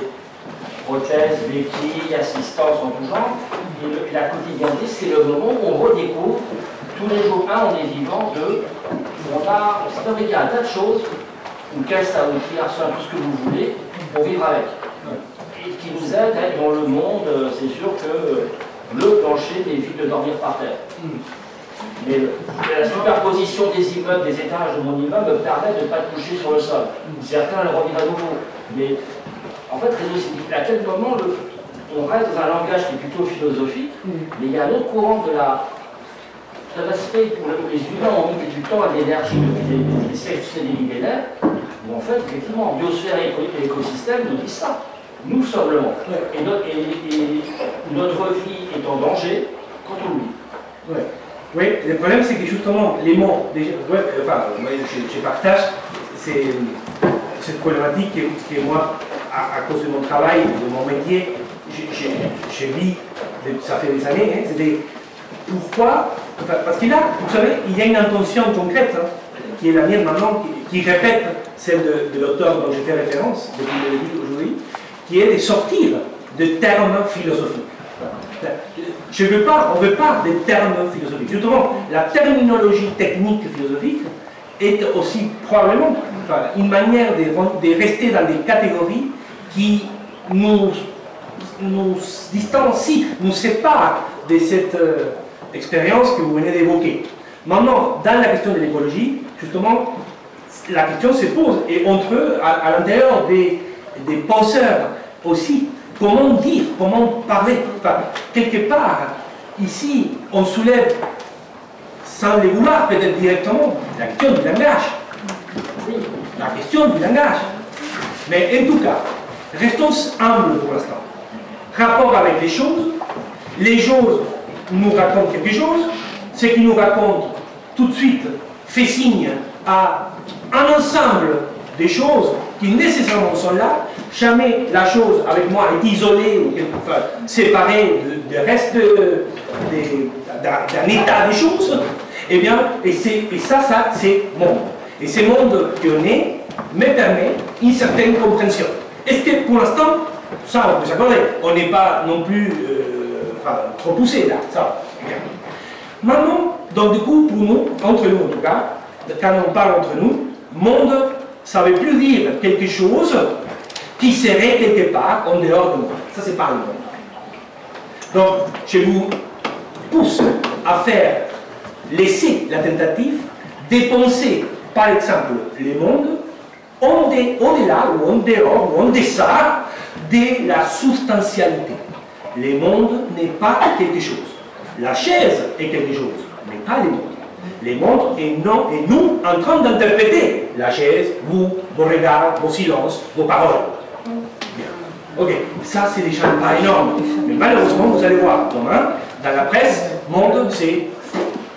prothèses, béquilles, assistances en tout genre. Et la quotidienneté, c'est le moment où on redécouvre tous les jours. On est vivant, on s'est fabriqué un tas de choses, une caisse à outils, arsenal, tout ce que vous voulez, pour vivre avec. Et qui nous aide à être dans le monde, c'est sûr que le plancher évite de dormir par terre. Mais la superposition des immeubles, des étages de mon immeuble me permet de ne pas toucher sur le sol. Certains le revivent à nouveau. Mais en fait, à quel moment on reste dans un langage qui est plutôt philosophique, mais il y a un autre courant de l'aspect où les humains ont mis du temps et de l'énergie depuis des siècles et des millénaires, où en fait, effectivement, biosphère et écosystème nous disent ça. Nous sommes le monde. Et notre vie est en danger quand on l'oublie. Oui, le problème c'est que justement les mots, je partage cette problématique que moi, à cause de mon travail, de mon métier, je vis, ça fait des années, c'était pourquoi, parce que là, vous savez, il y a une intention concrète, qui est la mienne maintenant, qui répète celle de l'auteur dont j'ai fait référence depuis le début aujourd'hui, qui est de sortir de termes philosophiques. On ne veut pas des termes philosophiques. Justement, la terminologie technique philosophique, est aussi probablement une manière de rester dans des catégories qui nous distancient, nous séparent de cette expérience que vous venez d'évoquer. Maintenant, dans la question de l'écologie, justement, la question se pose, et entre eux, à l'intérieur des penseurs aussi, comment dire, comment parler. Enfin, quelque part, ici, on soulève, sans le vouloir peut-être directement, la question du langage. La question du langage. Mais en tout cas, restons humbles pour l'instant. Rapport avec les choses nous racontent quelque chose, ce qui nous raconte tout de suite fait signe à un ensemble des choses qui nécessairement sont là. Jamais la chose avec moi est isolée ou séparée du reste d'un état des choses. Eh bien, et ça c'est monde. Et ce monde pionnier me permet une certaine compréhension. Est-ce que pour l'instant, ça on peut s'accorder, on n'est pas non plus trop poussé là, ça. Bien. Maintenant, donc du coup, pour nous, entre nous en tout cas, quand on parle entre nous, monde, ça ne veut plus dire quelque chose qui serait quelque part en dehors de moi. Ça, c'est pas le monde. Donc, je vous pousse à laisser la tentative de penser, par exemple, les mondes au-delà, ou en dehors, ou en deçà de la substantialité. Le monde n'est pas quelque chose. La chaise est quelque chose, mais pas le monde. Le monde est nous en train d'interpréter la chaise, vous, vos regards, vos silences, vos paroles. Bien. Ok, ça c'est déjà pas énorme. Mais malheureusement, vous allez voir, demain, dans la presse, monde c'est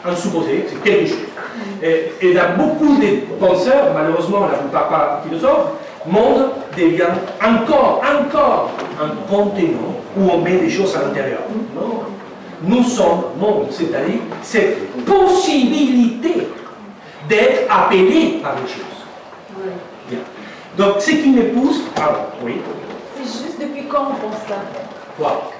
un supposé, c'est quelque chose. Et dans beaucoup de penseurs, malheureusement la plupart pas philosophes, monde devient encore un contenant où on met des choses à l'intérieur. Non. Nous sommes monde, c'est-à-dire cette possibilité d'être appelé par les choses. Oui. Bien. Donc, ce qui me pousse... Pardon, oui. C'est juste depuis quand on pense ça? Quoi?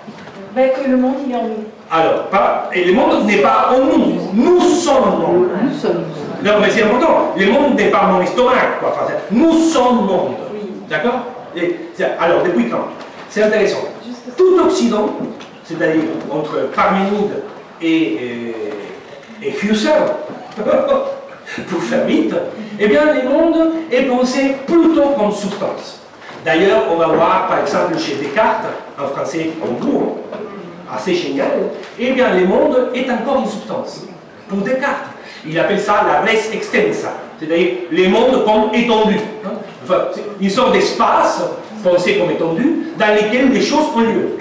Ben, que le monde, il est en nous. Alors, et le monde n'est pas en nous. Nous sommes monde. Nous sommes. Non, mais c'est important. Le monde n'est pas mon estomac. Quoi. Enfin, nous sommes monde. Oui. D'accord? Alors, depuis quand? C'est intéressant. Tout Occident, c'est-à-dire entre Parménide et Husserl, pour faire vite, eh bien, le monde est pensé plutôt comme substance. D'ailleurs, on va voir, par exemple, chez Descartes, en français en gros, assez génial, eh bien, le monde est encore une substance. Pour Descartes, il appelle ça la res extensa, c'est-à-dire le monde comme étendu. Enfin, une sorte d'espace pensé comme étendu, dans lequel des choses ont lieu.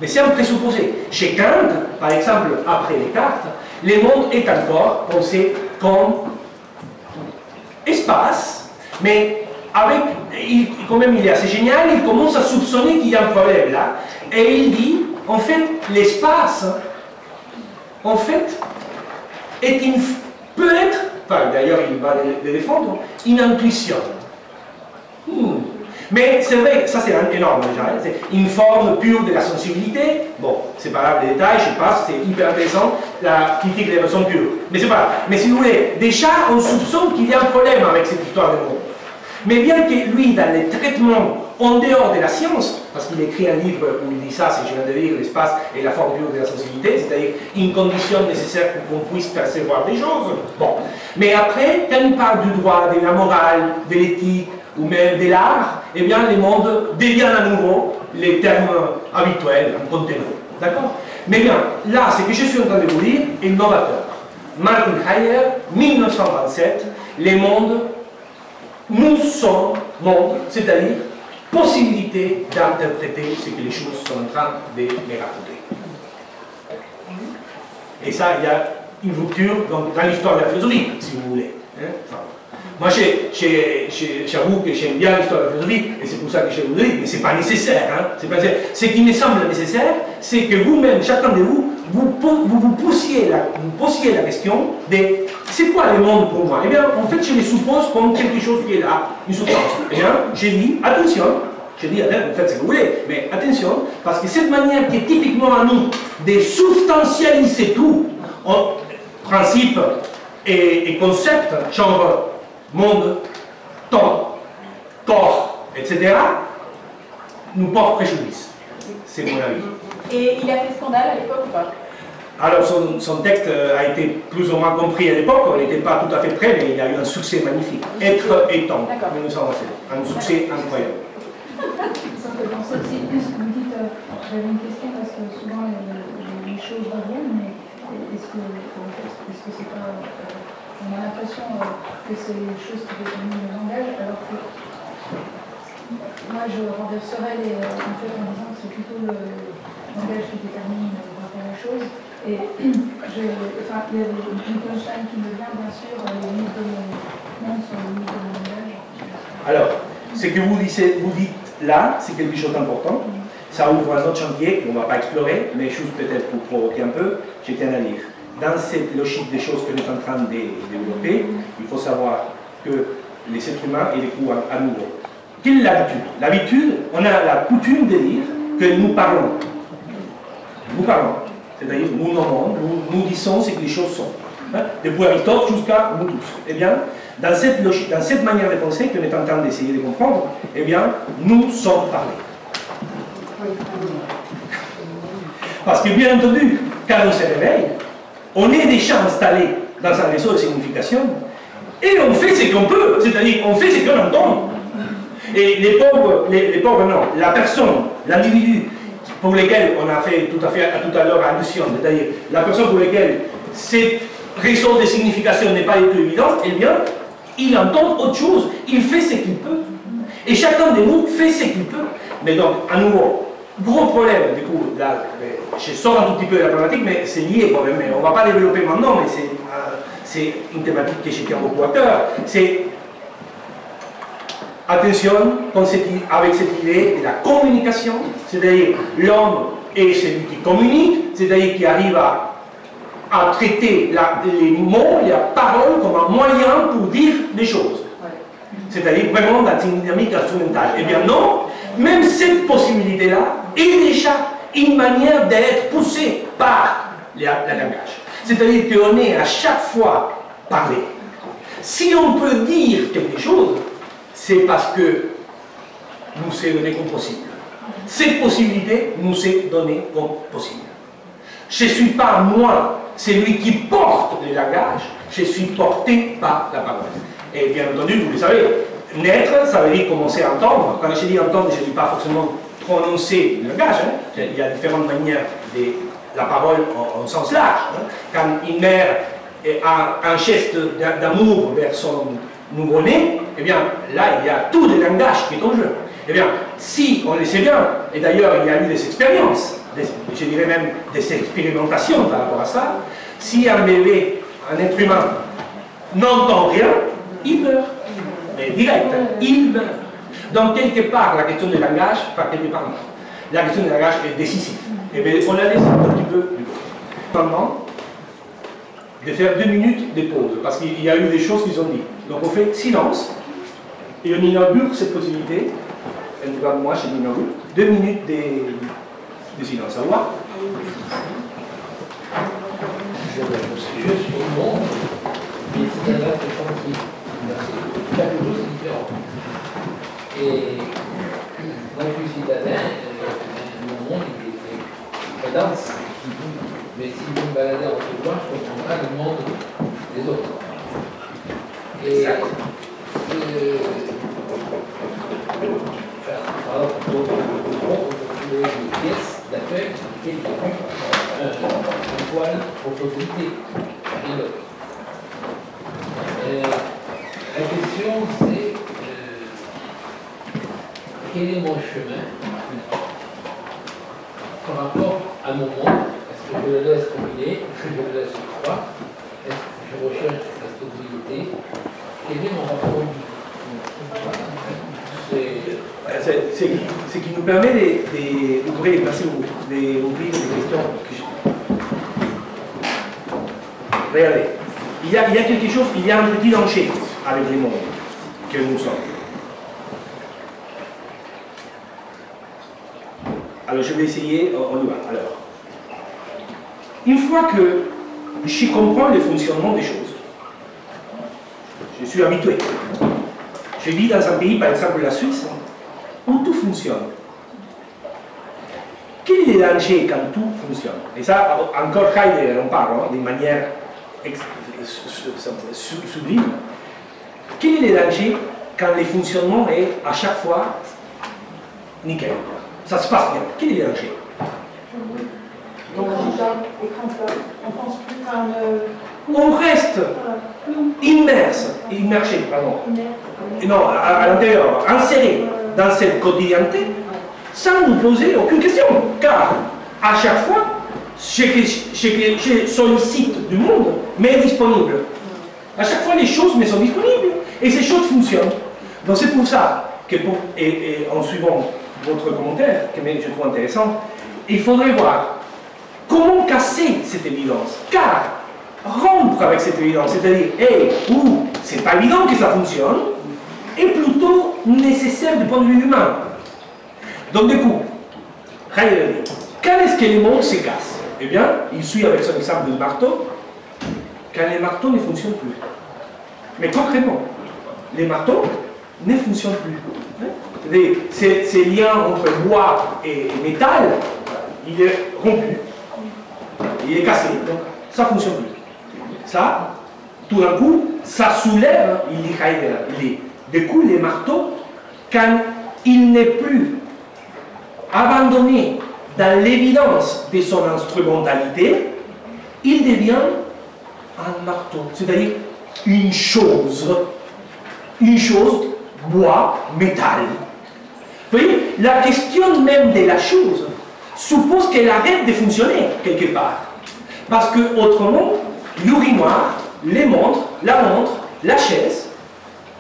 Mais c'est un présupposé. Chez Kant, par exemple, après Descartes, le monde est encore pensé comme espace, mais avec, quand même il est assez génial, il commence à soupçonner qu'il y a un problème là, et il dit, en fait, l'espace, en fait, peut être, enfin d'ailleurs il va le défendre, une intuition. Mais c'est vrai, ça c'est énorme déjà, c'est une forme pure de la sensibilité. Bon, c'est pas grave les détails, je passe, c'est hyper intéressant, la critique des raisons pures. Mais c'est pas grave. Mais si vous voulez, déjà on soupçonne qu'il y a un problème avec cette histoire de monde. Mais bien que lui, dans les traitements en dehors de la science, parce qu'il écrit un livre où il dit ça, c'est je viens de dire, l'espace est la forme pure de la sensibilité, c'est-à-dire une condition nécessaire pour qu'on puisse percevoir des choses. Bon. Mais après, quand il parle du droit, de la morale, de l'éthique, ou même de l'art, eh bien, le monde devient à nouveau les termes habituels, un contenant. D'accord? Mais bien, là, ce que je suis en train de vous dire est novateur. Martin Heidegger, 1927, les mondes, nous sommes monde, c'est-à-dire possibilité d'interpréter ce que les choses sont en train de me raconter. Et ça, il y a une rupture dans l'histoire de la philosophie, si vous voulez. Hein? Enfin, moi, j'avoue que j'aime bien l'histoire de la philosophie, et c'est pour ça que je vous le dis, mais ce n'est pas nécessaire. Hein? Ce qui me semble nécessaire, c'est que vous-même, chacun de vous, vous posiez la question de c'est quoi le monde pour moi? Eh bien, en fait, je le suppose comme quelque chose qui est là, une substance. Eh bien, je dis, attention, vous faites ce que vous voulez, mais attention, parce que cette manière qui est typiquement à nous de substantialiser tout, en principe, et concepts, genre monde, temps, corps, etc., nous portent préjudice. C'est mon avis. Et il a fait scandale à l'époque ou pas? Alors son texte a été plus ou moins compris à l'époque, on n'était pas tout à fait prêt, mais il a eu un succès magnifique. Être et temps, 1927, un succès incroyable. Dans cette séquence que vous dites, j'avais une question parce que souvent les choses reviennent, mais est-ce que c'est pas... on a l'impression que c'est les choses qui déterminent le langage, alors que moi je renverserais en fait en disant que c'est plutôt le langage qui détermine le rapport à la chose. Et il y a Wittgenstein qui me vient bien sûr, les limites de mon monde sont les limites de mon langage. Alors, ce que vous dites là, c'est quelque chose d'important. Ça ouvre un autre chantier qu'on ne va pas explorer, mais juste peut-être pour provoquer un peu, je tiens à lire. Dans cette logique des choses que nous sommes en train de développer, il faut savoir que les êtres humains et les coups à nouveau. Quelle est l'habitude? L'habitude, on a la coutume de dire que nous parlons. Nous parlons. C'est-à-dire, nous nommons, nous disons ce que les choses sont. Hein? Depuis Aristote jusqu'à nous tous. Eh bien, dans cette logique, dans cette manière de penser que nous sommes en train d'essayer de comprendre, eh bien, nous sommes parlés. Parce que, bien entendu, quand on se réveille, on est déjà installé dans un réseau de signification et on fait ce qu'on peut, c'est-à-dire, on fait ce qu'on entend. Et les pauvres non, la personne, l'individu, pour lesquels on a fait tout à l'heure allusion, c'est-à-dire la personne pour laquelle cette réseau de signification n'est pas du tout évident, eh bien, il entend autre chose, il fait ce qu'il peut. Et chacun de nous fait ce qu'il peut. Mais donc, à nouveau, gros problème, du coup, là, je sors un tout petit peu de la problématique, mais c'est lié quand même, on ne va pas développer maintenant, mais c'est une thématique que je tiens beaucoup à cœur. C'est attention avec cette idée de la communication, c'est-à-dire l'homme est celui qui communique, c'est-à-dire qui arrive à traiter les mots, la parole comme un moyen pour dire des choses. C'est-à-dire vraiment dans une dynamique instrumentale. Eh bien non, même cette possibilité-là est déjà une manière d'être poussée par le langage. C'est-à-dire qu'on est à chaque fois parlé. Si on peut dire quelque chose, c'est parce que nous s'est donné comme possible. Cette possibilité nous est donnée comme possible. Je ne suis pas moi, celui qui porte le langage, je suis porté par la parole. Et bien entendu, vous le savez, naître, ça veut dire commencer à entendre. Quand je dis entendre, je ne dis pas forcément prononcer le langage. Hein. Il y a différentes manières de la parole en sens large. Hein. Quand une mère a un geste d'amour vers son nouveau-né, eh bien là, il y a tout le langage qui est en jeu. Eh bien, si on le sait bien, et d'ailleurs il y a eu des expériences, je dirais même des expérimentations par rapport à ça, si un bébé, un être humain, n'entend rien, il meurt. Mais direct, il meurt. Donc quelque part, la question du langage, enfin quelque part, la question du langage est décisive. Et bien, on la laisse un petit peu du coup. Maintenant, de faire 2 minutes de pause, parce qu'il y a eu des choses qu'ils ont dit. Donc on fait silence, et on inaugure cette possibilité, en tout cas moi je l'inaugure, 2 minutes de silence. À voir. Je suis juste sur le monde, mais c'est un acte chantier. Chaque chose est différent. Et moi je suis citadin, mon monde est très dense. Mais si vous me baladez entre moi, je ne comprends pas le monde des autres. Et par exemple, on trouve des pièces d'accueil qui est un poil pour l'autorité. La question c'est quel est mon chemin par rapport à mon monde? Est-ce que je le laisse comme il est? Est-ce que je le laisse croître? Est-ce que je recherche la stabilité? Quel est mon rapport au C'est ce qui nous permet d'ouvrir des questions. Regardez, il y a quelque chose, il y a un petit danger avec les mondes que nous sommes. Alors je vais essayer, on y va. Alors, une fois que je comprends le fonctionnement des choses, Je suis habitué. Je vis dans un pays, par exemple la Suisse, où tout fonctionne. Quel est le danger quand tout fonctionne? Et ça, encore Heidegger en parle, d'une manière sublime. Quel est le danger quand le fonctionnement est à chaque fois nickel? Ça se passe bien. Quel est le danger? On reste immergé, non, à l'intérieur, inséré dans cette quotidienneté, sans nous poser aucune question. Car à chaque fois, ce que je sollicite du monde m'est disponible. À chaque fois, les choses me sont disponibles et ces choses fonctionnent. Donc c'est pour ça que, et en suivant votre commentaire, que je trouve intéressant, il faudrait voir comment casser cette évidence. Car rompre avec cette évidence, c'est-à-dire, c'est pas évident que ça fonctionne, est plutôt nécessaire du point de vue humain. Donc du coup, Heidegger dit, quand est-ce que le monde se casse? Eh bien, il suit avec son exemple du marteau, quand les marteaux ne fonctionnent plus. Mais concrètement, les marteaux ne fonctionnent plus. Ces liens entre bois et métal, il est rompu, il est cassé, donc ça ne fonctionne plus. Ça, tout d'un coup, ça soulève, il dit Heidegger, du coup, les marteaux, quand il n'est plus abandonné dans l'évidence de son instrumentalité, il devient un marteau, c'est-à-dire une chose, bois, métal. Vous voyez, la question même de la chose suppose qu'elle arrête de fonctionner quelque part. Parce que autrement, l'urinoir, les montres, la montre, la chaise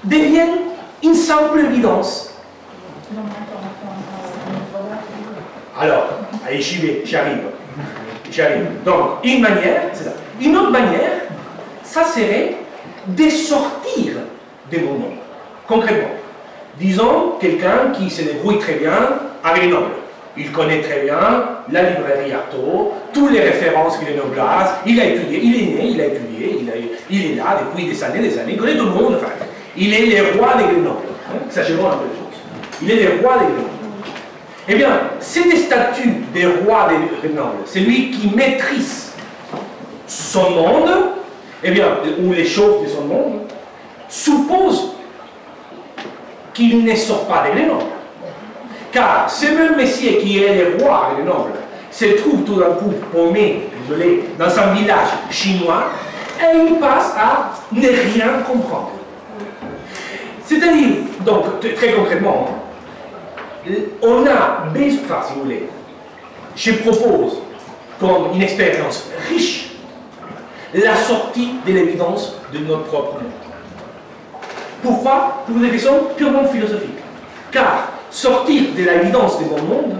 deviennent une simple évidence. Alors, allez, j'arrive. Donc, une manière, c'est ça. Une autre manière, ça serait de sortir des mots monde. Concrètement, disons quelqu'un qui se débrouille très bien à Grenoble. Il connaît très bien la librairie Artaud, toutes les références qu'il a en place, il a étudié, il est né, il a étudié, il est là depuis des années, il connaît tout le monde, enfin, il est le roi de Grenoble. Exagérons un peu les choses. Il est le roi de Grenoble. Eh bien, cet statut de roi de Grenoble, celui qui maîtrise son monde, eh bien, ou les choses de son monde, suppose qu'il ne sort pas de Grenoble. Car ce même monsieur qui est le roi de Grenoble se trouve tout d'un coup paumé, désolé, dans un village chinois et il passe à ne rien comprendre. C'est-à-dire, donc, très concrètement, on a besoin, enfin, si vous voulez, je propose comme une expérience riche la sortie de l'évidence de notre propre monde. Pourquoi? Pour des raisons purement philosophiques. Car sortir de l'évidence de mon monde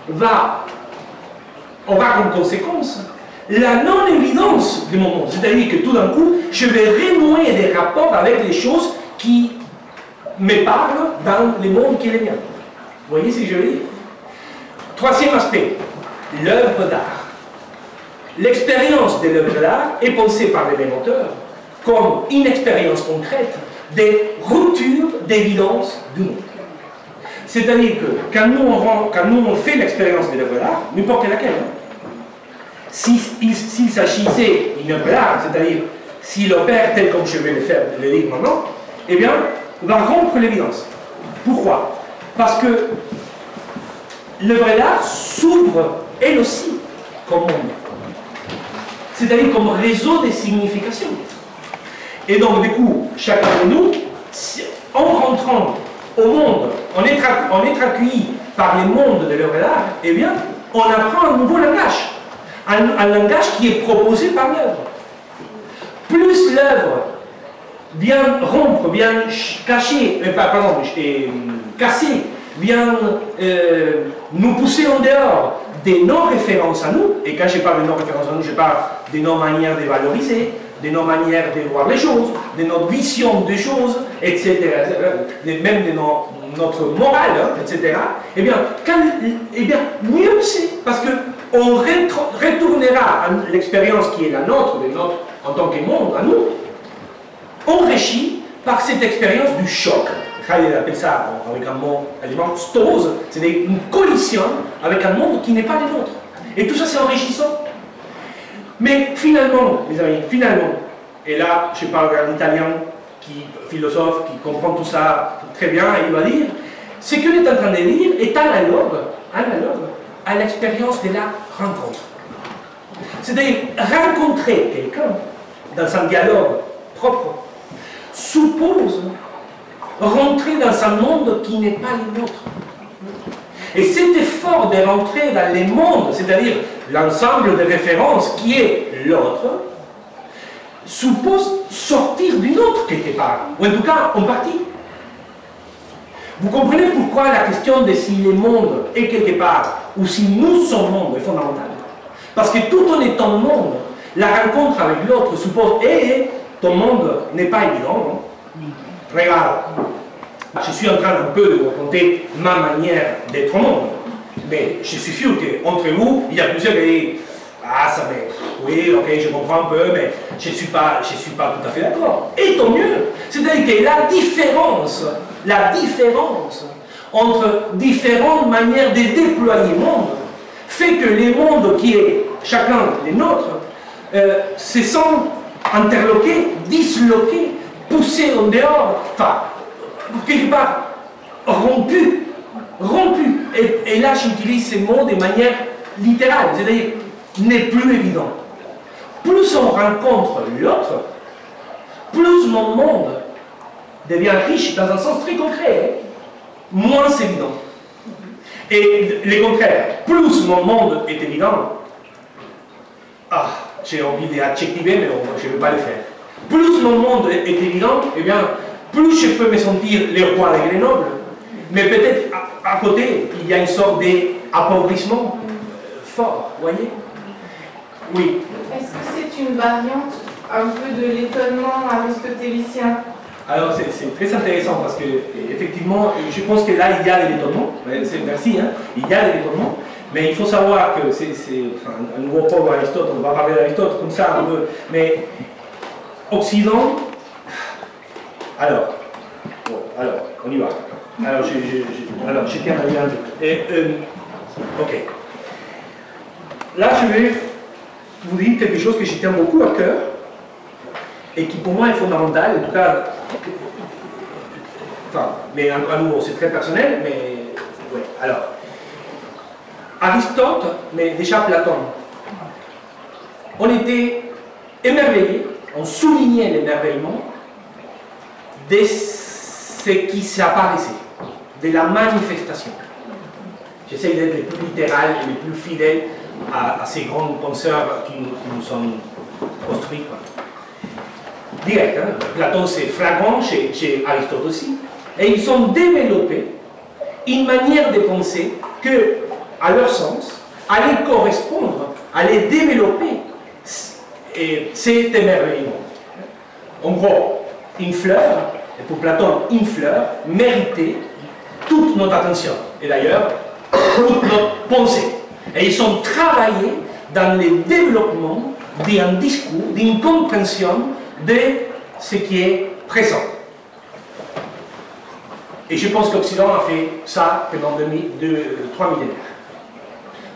aura comme conséquence la non-évidence de mon monde. C'est-à-dire que tout d'un coup, je vais renouer des rapports avec les choses qui me parlent dans le monde qui est le mien. Vous voyez ce que je veux dire? Troisième aspect, l'œuvre d'art. L'expérience de l'œuvre d'art est pensée par les auteurs comme une expérience concrète des ruptures d'évidence du monde. C'est-à-dire que quand nous on fait l'expérience de l'œuvre d'art, n'importe laquelle, s'il s'agissait d'une œuvre d'art, c'est-à-dire s'il opère tel comme je vais le dire maintenant, eh bien, on va rompre l'évidence. Pourquoi? Parce que l'œuvre d'art s'ouvre, elle aussi, comme monde. C'est-à-dire comme réseau de significations. Et donc, du coup, chacun de nous, en rentrant au monde, on est accueilli par le monde de l'œuvre d'art, eh bien, on apprend un nouveau langage. Un langage qui est proposé par l'œuvre. Plus l'œuvre vient rompre, vient cacher, casser, vient nous pousser en dehors de nos références à nous, et quand je parle de nos références à nous, je parle de nos manières de valoriser, de nos manières de voir les choses, de notre vision des choses, etc., même de notre morale, etc., eh bien, mieux c'est, parce qu'on retournera à l'expérience qui est la nôtre, en tant que monde, à nous, enrichi par cette expérience du choc. Heidegger appelle ça, avec un mot allemand, Stose, c'est une collision avec un monde qui n'est pas le nôtre. Et tout ça, c'est enrichissant. Mais finalement, les amis, finalement, et là, je parle d'un Italien, philosophe, qui comprend tout ça très bien, et il va dire, ce que l'on est en train de lire est analogue à l'expérience de la rencontre. C'est-à-dire, rencontrer quelqu'un dans un dialogue propre suppose rentrer dans un monde qui n'est pas le nôtre. Et cet effort de rentrer dans les mondes, c'est-à-dire l'ensemble de références qui est l'autre, suppose sortir d'une autre quelque part, ou en tout cas en partie. Vous comprenez pourquoi la question de si le monde est quelque part, ou si nous sommes monde est fondamentale. Parce que tout en étant monde, la rencontre avec l'autre suppose, ton monde n'est pas évident, non? Regarde, je suis en train un peu de vous raconter ma manière d'être au monde, mais je suis sûr qu'entre vous, il y a plusieurs qui disent, ah ça m'est, oui, ok, je comprends un peu, mais je ne suis pas tout à fait d'accord. Et tant mieux. C'est-à-dire que la différence entre différentes manières de déployer le monde fait que les mondes qui est chacun les nôtres se sont interloqués, disloqués, poussés en dehors, enfin, quelque part, rompus. Et là, j'utilise ces mots de manière littérale, c'est-à-dire n'est plus évident. Plus on rencontre l'autre, plus mon monde devient riche dans un sens très concret, moins c'est évident. Et le contraire, plus mon monde est évident, j'ai envie d'adjectiver, mais je ne vais pas le faire. Plus mon monde est évident, eh bien, plus je peux me sentir le roi de Grenoble, mais peut-être à côté, il y a une sorte d'appauvrissement fort, vous voyez? Oui. Est-ce que c'est une variante un peu de l'étonnement aristotélicien? Alors c'est très intéressant parce que effectivement, je pense que là il y a de l'étonnement. Merci, hein, il y a de l'étonnement, mais il faut savoir que c'est un nouveau pauvre Aristote, on va parler d'Aristote comme ça un peu, mais Occident. Alors, on y va. Alors je tiens à dire un truc. Ok. Là je vais vous dire quelque chose que je tiens beaucoup à cœur et qui pour moi est fondamental, en tout cas, enfin, mais à nouveau c'est très personnel, mais ouais. Alors, Aristote, mais déjà Platon, on était émerveillés, on soulignait l'émerveillement de ce qui s'apparaissait, de la manifestation. J'essaie d'être le plus littéral et le plus fidèle à ces grands penseurs qui nous sont construits. Direct, hein? Platon c'est flagrant chez Aristote aussi, et ils ont développé une manière de penser que, à leur sens, allait correspondre, allait développer cet émerveillement. En gros, une fleur, et pour Platon, une fleur méritait toute notre attention, et d'ailleurs, toute notre pensée. Et ils ont travaillé dans le développement d'un discours, d'une compréhension de ce qui est présent. Et je pense qu'Occident a fait ça pendant 3 millénaires.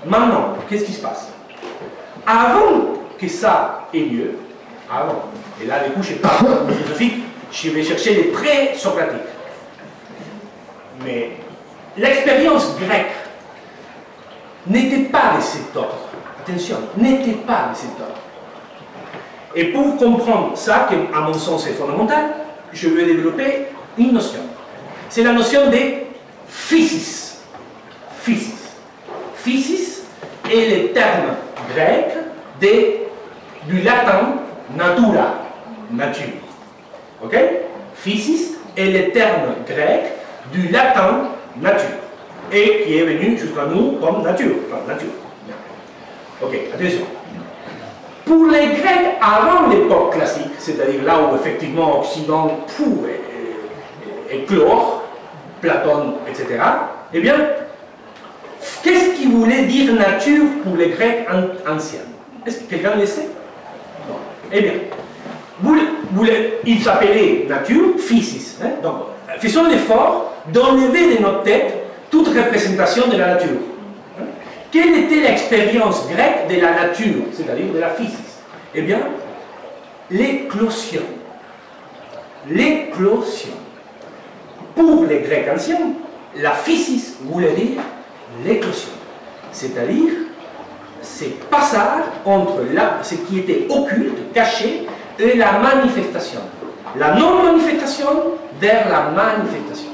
Maintenant, qu'est-ce qui se passe? Avant que ça ait lieu, avant, et là du coup je parle de philosophique, je vais chercher les pré-socratiques. Mais l'expérience grecque n'était pas de cet ordre. Attention, n'était pas de cet ordre. Et pour comprendre ça, qui à mon sens est fondamental, je vais développer une notion. C'est la notion de physis. Physis. Physis est le terme grec du latin natura, nature. Ok? Physis est le terme grec du latin nature. Et qui est venu jusqu'à nous comme nature. Enfin, nature. Ok, attention. Pour les Grecs, avant l'époque classique, c'est-à-dire là où effectivement Occident éclore, Platon, etc., eh bien, qu'est-ce qui voulait dire nature pour les Grecs anciens? Est-ce que quelqu'un le sait? Non. Eh bien, il s'appelait nature, physis. Hein? Donc, faisons l'effort d'enlever de notre tête toute représentation de la nature. Hein? Quelle était l'expérience grecque de la nature, c'est-à-dire de la physis? Eh bien, l'éclosion. L'éclosion. Pour les Grecs anciens, la physis voulait dire l'éclosion. C'est-à-dire, ce passage entre ce qui était occulte, caché, et la manifestation. La non-manifestation vers la manifestation.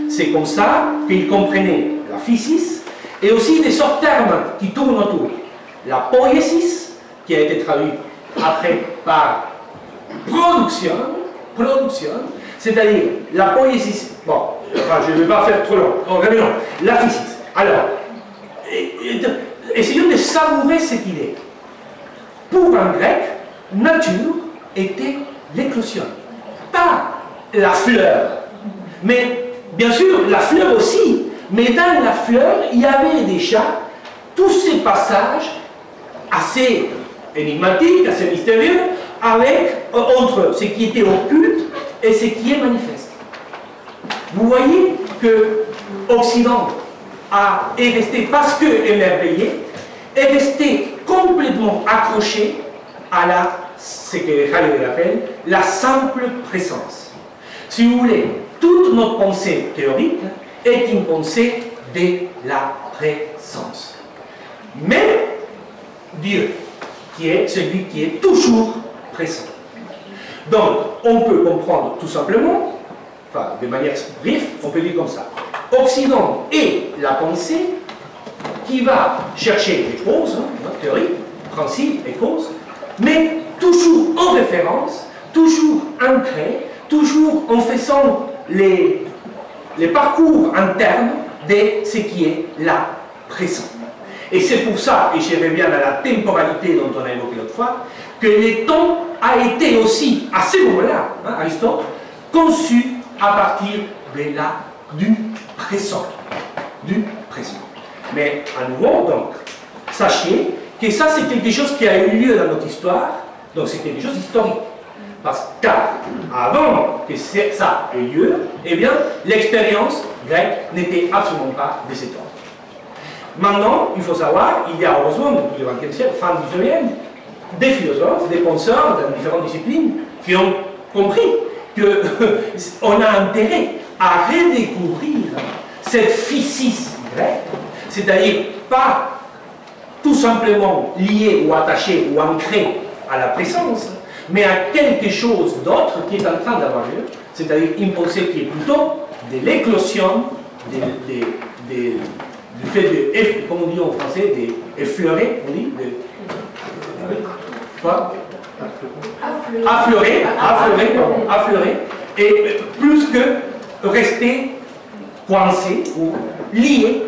C'est comme ça qu'ils comprenaient la physis et aussi des autres termes qui tournent autour. La poiesis, qui a été traduite après par production, c'est-à-dire la poiesis. Bon, je ne vais pas faire trop long. Revenons. La physis. Alors, essayons de savourer cette idée. Pour un grec, nature était l'éclosion. Pas la fleur. Mais, bien sûr, la fleur aussi. Mais dans la fleur, il y avait déjà tous ces passages assez énigmatiques, assez mystérieux, entre ce qui était occulte et ce qui est manifeste. Vous voyez que l'Occident est resté, parce que émerveillé, est resté complètement accroché à ce que Heidegger appelle la simple présence. Si vous voulez, toute notre pensée théorique est une pensée de la présence. Mais Dieu, qui est celui qui est toujours présent. Donc, on peut comprendre tout simplement, enfin, de manière brève, on peut dire comme ça. Occident est la pensée qui va chercher les causes, théorie, principe et cause, mais toujours en référence, toujours ancré, toujours en faisant les parcours internes de ce qui est là, présent. Et c'est pour ça, et je reviens à la temporalité dont on a évoqué l'autre fois, que le temps a été aussi, à ce moment-là, Aristote, conçu à partir du présent. Du présent. Mais à nouveau, donc, sachez que ça, c'est quelque chose qui a eu lieu dans notre histoire, donc c'est quelque chose d'historique. Car avant que ça ait lieu, eh bien, l'expérience grecque n'était absolument pas de cet ordre. Maintenant, il faut savoir, il y a heureusement, depuis le XXe siècle, fin du XIXe, des philosophes, des penseurs dans différentes disciplines qui ont compris qu'on a intérêt à redécouvrir cette physis grecque, c'est-à-dire pas tout simplement liée ou attachée ou ancrée à la présence, mais à quelque chose d'autre qui est en train d'avoir lieu, c'est-à-dire une pensée qui est plutôt de l'éclosion, du fait de, comme on dit en français, d'effleurer, on dit, quoi? Affleurer, et plus que rester coincé ou lié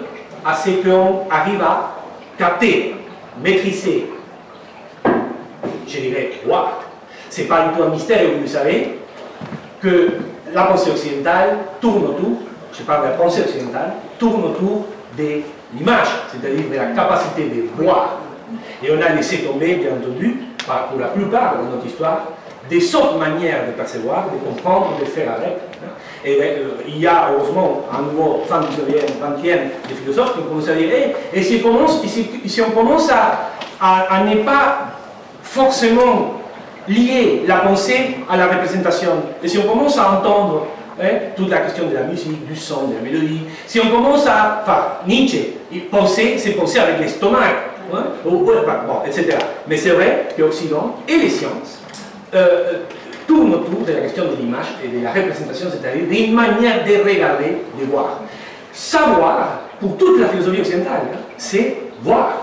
à ce qu'on arrive à capter, maîtriser, je dirais, voir. Ce n'est pas du tout un mystère, vous le savez, que la pensée occidentale tourne autour, je parle de la pensée occidentale, tourne autour de l'image, c'est-à-dire de la capacité de voir. Et on a laissé tomber, bien entendu, pour la plupart de notre histoire, des autres manières de percevoir, de comprendre, de faire avec. Et il y a heureusement, à nouveau, fin du 20e, des philosophes qui commencent à dire et si on commence à ne pas forcément lier la pensée à la représentation, et si on commence à entendre toute la question de la musique, du son, de la mélodie, si on commence à, enfin, Nietzsche, c'est penser avec l'estomac, etc. Mais c'est vrai que l'Occident et les sciences tournent autour de la question de l'image et de la représentation, c'est-à-dire d'une manière de regarder, de voir. Savoir, pour toute la philosophie occidentale, c'est voir,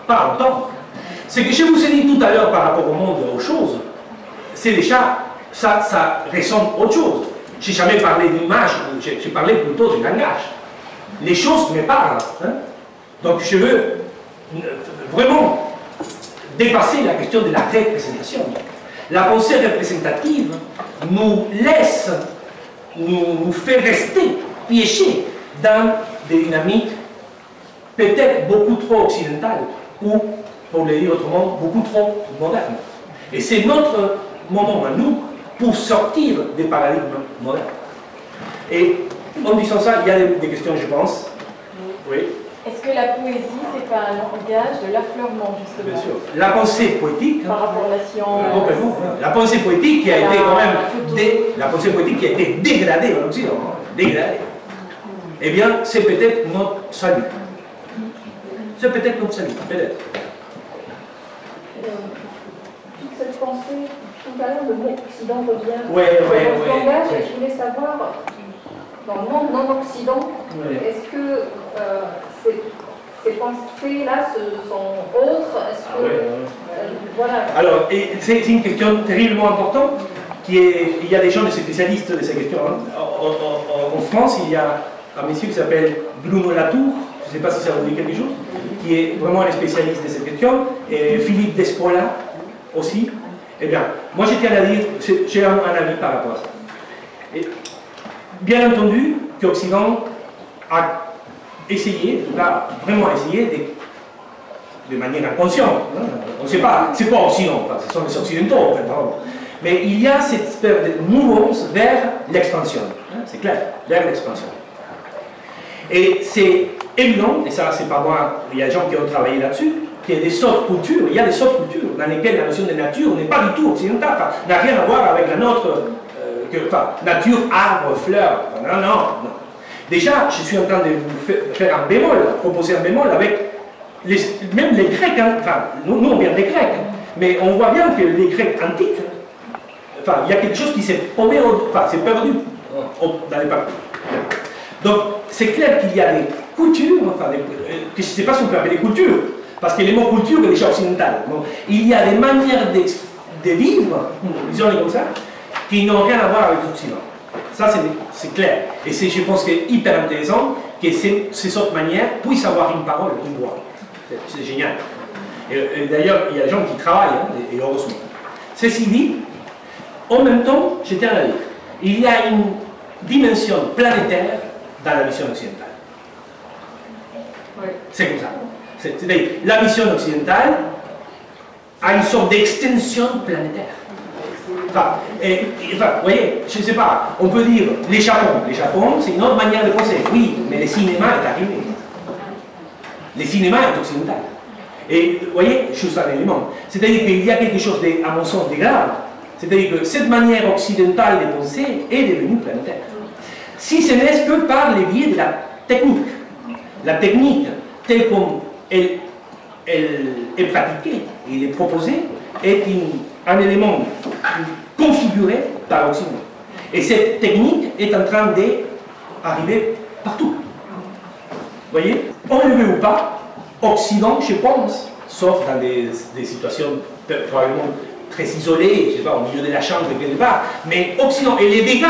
pas entendre. Ce que je vous ai dit tout à l'heure par rapport au monde et aux choses, c'est déjà, ça ressent autre chose. Je n'ai jamais parlé d'image, j'ai parlé plutôt du langage. Les choses me parlent. Donc je veux vraiment dépasser la question de la représentation. La pensée représentative nous laisse, nous fait rester piégés dans des dynamiques peut-être beaucoup trop occidentales ou, pour le dire autrement, beaucoup trop modernes. Et c'est notre moment à nous pour sortir des paradigmes modernes. Et en disant ça, il y a des questions, je pense. Oui. Est-ce que la poésie, c'est pas un langage de l'affleurement, justement? Bien sûr. La pensée poétique. Par rapport à la science. La pensée poétique qui a été quand même. La pensée poétique qui a été dégradée en Occident. Dégradée. Eh bien, c'est peut-être notre salut. C'est peut-être notre salut. Peut-être. Toute cette pensée, tout à l'heure, le mot Occident revient. Oui. Langage, et je voulais savoir, dans le monde non-Occident, est-ce que ces pensées-là sont autres? Est-ce que, voilà. Alors, c'est une question terriblement importante. Il y a des gens, des spécialistes de ces questions. Hein. En France, il y a un monsieur qui s'appelle Bruno Latour, je ne sais pas si ça vous dit quelque chose, qui est vraiment un spécialiste de cette question, et Philippe Despola aussi. Eh bien, moi je tiens à dire, j'ai un avis par rapport à ça. Et, bien entendu, qu'Occident a essayé, en tout cas vraiment essayé, de manière inconsciente. Hein. On ne sait pas, c'est pas Occident, ce sont les Occidentaux en fait. Mais il y a cette espèce de mouvance vers l'expansion, hein, c'est clair, vers l'expansion. Et c'est évident, et ça c'est pas moi, il y a des gens qui ont travaillé là-dessus, qu'il y a des sortes de cultures, il y a des sortes de cultures dans lesquelles la notion de nature n'est pas du tout occidentale, enfin, n'a rien à voir avec la nôtre, nature, arbre, fleur, non. Déjà, je suis en train de vous faire un bémol, proposer un bémol avec même les Grecs, hein, enfin, nous on vient des Grecs, hein, mais on voit bien que les Grecs antiques, enfin, il y a quelque chose qui s'est paumé, enfin, c'est perdu dans les parcours. Donc, c'est clair qu'il y a des cultures, enfin, je ne sais pas si on peut appeler des cultures, parce que le mot culture est déjà occidental. Donc, il y a des manières de vivre, disons-le comme ça, qui n'ont rien à voir avec l'Occident. Ça, c'est clair. Et je pense que c'est hyper intéressant que ces autres manières puissent avoir une parole, une voix. C'est génial. Et d'ailleurs, il y a des gens qui travaillent, hein, et heureusement. Ceci dit, en même temps, je tiens à dire, il y a une dimension planétaire dans la vision occidentale. C'est comme ça. C'est-à-dire, la vision occidentale a une sorte d'extension planétaire. Enfin, vous voyez, je ne sais pas, on peut dire les Japon. Les Japon, c'est une autre manière de penser. Oui, mais le cinéma est arrivé. Le cinéma est occidental. Et vous voyez, juste un élément. C'est-à-dire qu'il y a quelque chose, à mon sens, de grave. C'est-à-dire que cette manière occidentale de penser est devenue planétaire. Si ce n'est que par le biais de la technique. La technique, telle qu'elle est pratiquée, elle est proposée, est un élément configuré par l'Occident. Et cette technique est en train d'arriver partout. Vous voyez, on le veut ou pas, Occident, je pense, sauf dans des situations probablement très isolées, je ne sais pas, au milieu de la chambre quelque part, mais Occident, et les dégâts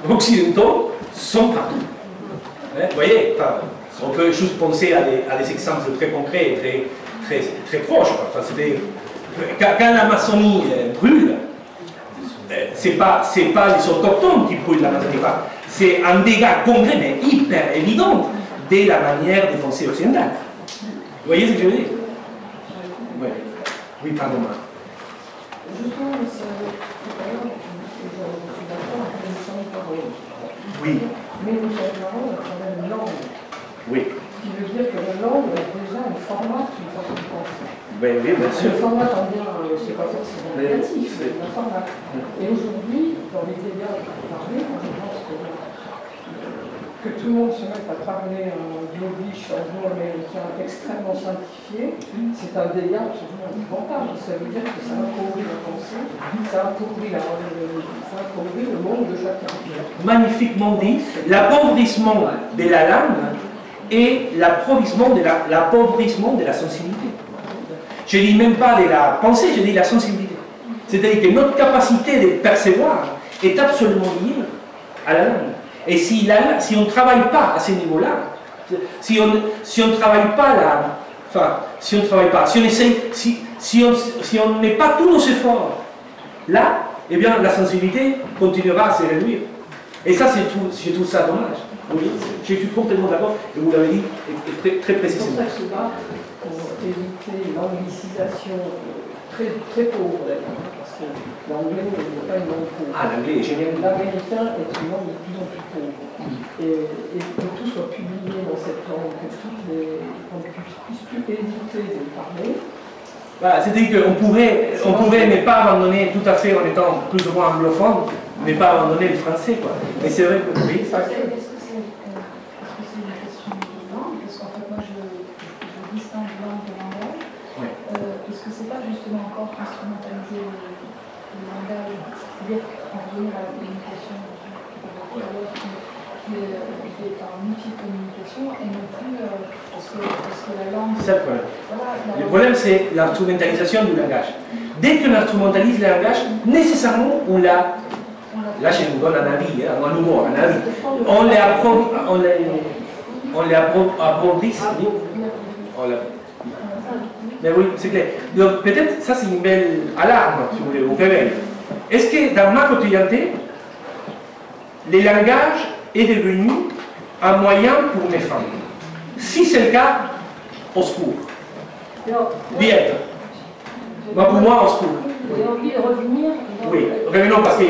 occidentaux sont partout. Vous voyez, enfin, on peut juste penser à des exemples très concrets, très proches. Enfin, quand l'Amazonie brûle, c'est pas les autochtones qui brûlent l'Amazonie, c'est un dégât concret, mais hyper évident, de la manière de penser occidentale. Vous voyez ce que je veux dire? Oui, oui, pardon. Justement, oui. Mais nous avons quand même une langue. Oui. Ce qui veut dire que la langue a déjà un format d'une façon de penser. Oui, bien sûr. Le format, c'est pas forcément négatif, c'est un format. Et aujourd'hui, dans les débats qu'on parlait, moi je pense que tout le monde se mette à parler un globish, un mot américain extrêmement simplifié, c'est un dégât absolument épouvantable. Ça veut dire que ça appauvrit la pensée, ça appauvrit le monde de chacun. Magnifiquement dit, l'appauvrissement de la langue et l'appauvrissement de la sensibilité. Je ne dis même pas de la pensée, je dis de la sensibilité. C'est-à-dire que notre capacité de percevoir est absolument liée à la langue. Et si on ne travaille pas à ce niveau-là, si on ne travaille pas si on ne met pas tous nos efforts là, eh bien la sensibilité continuera à se réduire. Et ça, je trouve ça dommage. Oui, je suis complètement d'accord, et vous l'avez dit très précisément. C'est pour ça que je bats pour éviter l'anglicisation très pauvre, parce parce que l'anglais n'est pas une langue pauvre. Ah, l'anglais est génial. L'américain est une langue de plus en plus pauvre. Et que tout soit publié dans cette langue, que qu'on ne puisse plus éviter de parler. Voilà, c'est-à-dire qu'on pourrait ne pas abandonner tout à fait en étant plus ou moins anglophone, mais pas abandonner le français, quoi. Mais c'est vrai que oui, ça. Est-ce que c'est une question de langue? Parce qu'en fait, moi, je distingue langue de langage. Oui. Est-ce que c'est pas justement encore instrumentaliser le langage, c'est-à-dire en revenir à la communication qui est un outil de communication et non plus parce que la langue... C'est ça le problème. Voilà, Le problème, c'est l'instrumentalisation du langage. Dès qu'on instrumentalise le langage, nécessairement, on l'a... Là, je nous donne un avis, un nouveau, un avis. On les apprendrit. Mais oui, c'est clair. Donc, peut-être, ça, c'est une belle alarme, si vous voulez, au réveil. Est-ce que dans ma quotidienneté, le langage est devenu un moyen pour mes femmes? Si c'est le cas, au secours. Direct. Pour moi, au secours. J'ai envie de revenir. Oui, revenons parce que...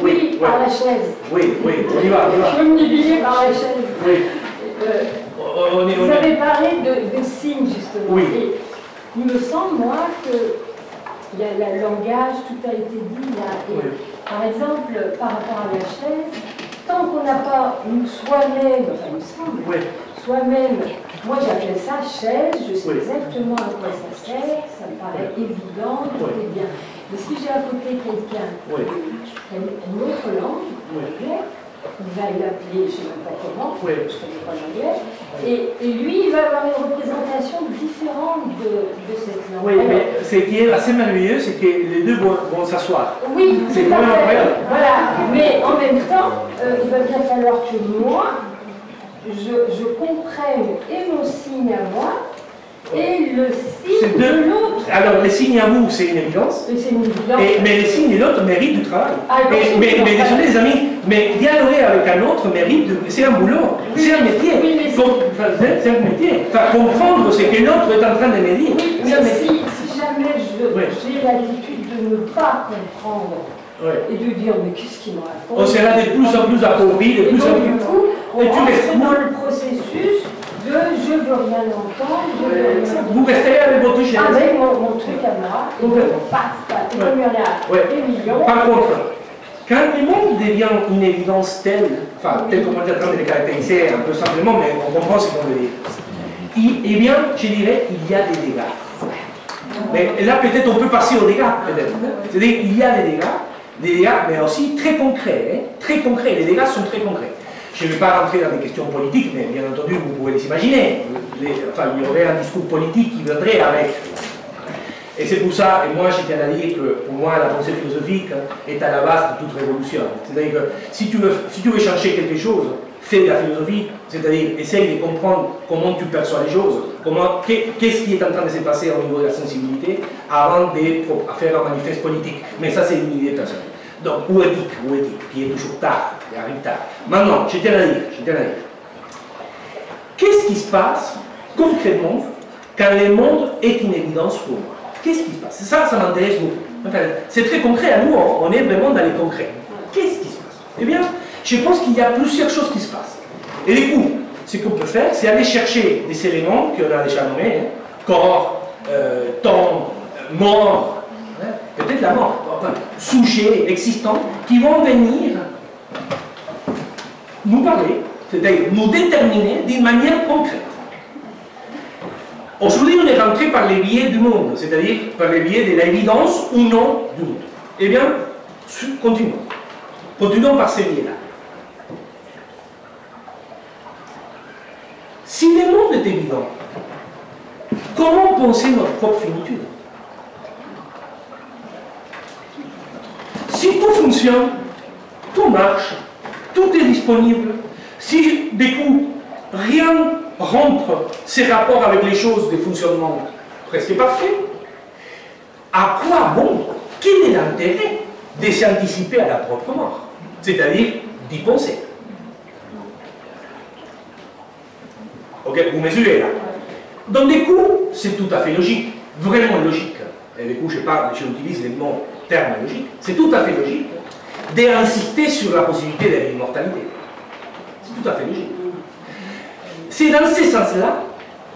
Oui, par la chaise. Oui, on y va. Je me débiller par la chaise. Oui. Vous avez parlé de signes, justement. Oui. Et il me semble, moi, que le langage, tout a été dit là. Et, oui. Par exemple, par rapport à la chaise, tant qu'on n'a pas soi-même, enfin, il me semble, oui. Soi-même, moi j'appelle ça chaise, je sais exactement à quoi ça sert, ça me paraît évident, tout est bien. Mais si j'ai à côté quelqu'un qui a une autre langue, l'anglais, il va l'appeler, je ne sais même pas comment, je ne connais pas l'anglais, et lui il va avoir une représentation différente de cette langue. Oui, mais ce qui est assez merveilleux, c'est que les deux vont s'asseoir. Oui, c'est vraiment incroyable. Voilà, mais en même temps, il va bien falloir que moi, je comprenne et mon signe à moi et le signe de l'autre. Alors, les signes à vous, c'est une évidence. C'est une évidence. Mais les signes de l'autre méritent du travail. Mais désolé les amis, mais dialoguer avec un autre mérite, c'est un boulot, c'est un métier. Oui, c'est un métier. Enfin, comprendre ce que l'autre est en train de me dire. Oui, mais si jamais j'ai l'attitude de ne pas comprendre et de dire mais qu'est-ce qu'il me raconte, on sera de plus en plus appauvri, de plus en plus. Du coup, on rentre dans le processus de je veux rien entendre, vous resterez avec votre chaise. Avec mon truc à moi, et on passe, et comme il y en a des millions. Par contre, quand le monde devient une évidence telle, enfin, tel qu'on est en train de le caractériser un peu simplement, mais on comprend ce qu'on veut dire, eh bien, je dirais, il y a des dégâts. Mais là, peut-être, on peut passer aux dégâts, peut-être. C'est-à-dire, il y a des dégâts, mais aussi très concrets, très concrets. Les dégâts sont très concrets. Je ne vais pas rentrer dans des questions politiques, mais bien entendu, vous pouvez les imaginer. Enfin, il y aurait un discours politique qui viendrait avec. Et c'est pour ça, et moi je tiens à dire que pour moi la pensée philosophique est à la base de toute révolution. C'est-à-dire que si tu veux chercher quelque chose, fais de la philosophie, c'est-à-dire essaye de comprendre comment tu perçois les choses, qu'est-ce qui est en train de se passer au niveau de la sensibilité avant de faire un manifeste politique. Mais ça c'est une idée personnelle. Donc, ou éthique, qui est toujours tard, qui arrive tard. Maintenant, je tiens à dire, qu'est-ce qui se passe concrètement quand le monde est une évidence pour moi? Qu'est-ce qui se passe? Ça m'intéresse beaucoup. Enfin, c'est très concret, à nous, on est vraiment dans les concrets. Qu'est-ce qui se passe? Eh bien, je pense qu'il y a plusieurs choses qui se passent. Et du coup, ce qu'on peut faire, c'est aller chercher des éléments qu'on a déjà nommés, corps, temps, mort, peut-être la mort, enfin, sujets existants, qui vont venir nous parler, c'est-à-dire nous déterminer d'une manière concrète. Aujourd'hui, on est rentré par les biais du monde, c'est-à-dire par les biais de l'évidence ou non du monde. Eh bien, continuons. Continuons par ces biais-là. Si le monde est évident, comment penser notre propre finitude? Si tout fonctionne, tout marche, tout est disponible, si du coup rien rentre ces rapports avec les choses de fonctionnement presque parfait, à quoi bon? Quel est l'intérêt de s'anticiper à la propre mort? C'est-à-dire d'y penser. Ok, vous mesurez là. Donc du coup, c'est tout à fait logique, vraiment logique. Et du coup, j'utilise les mots terme logique, c'est tout à fait logique d'insister sur la possibilité de l'immortalité. C'est tout à fait logique. C'est dans ce sens-là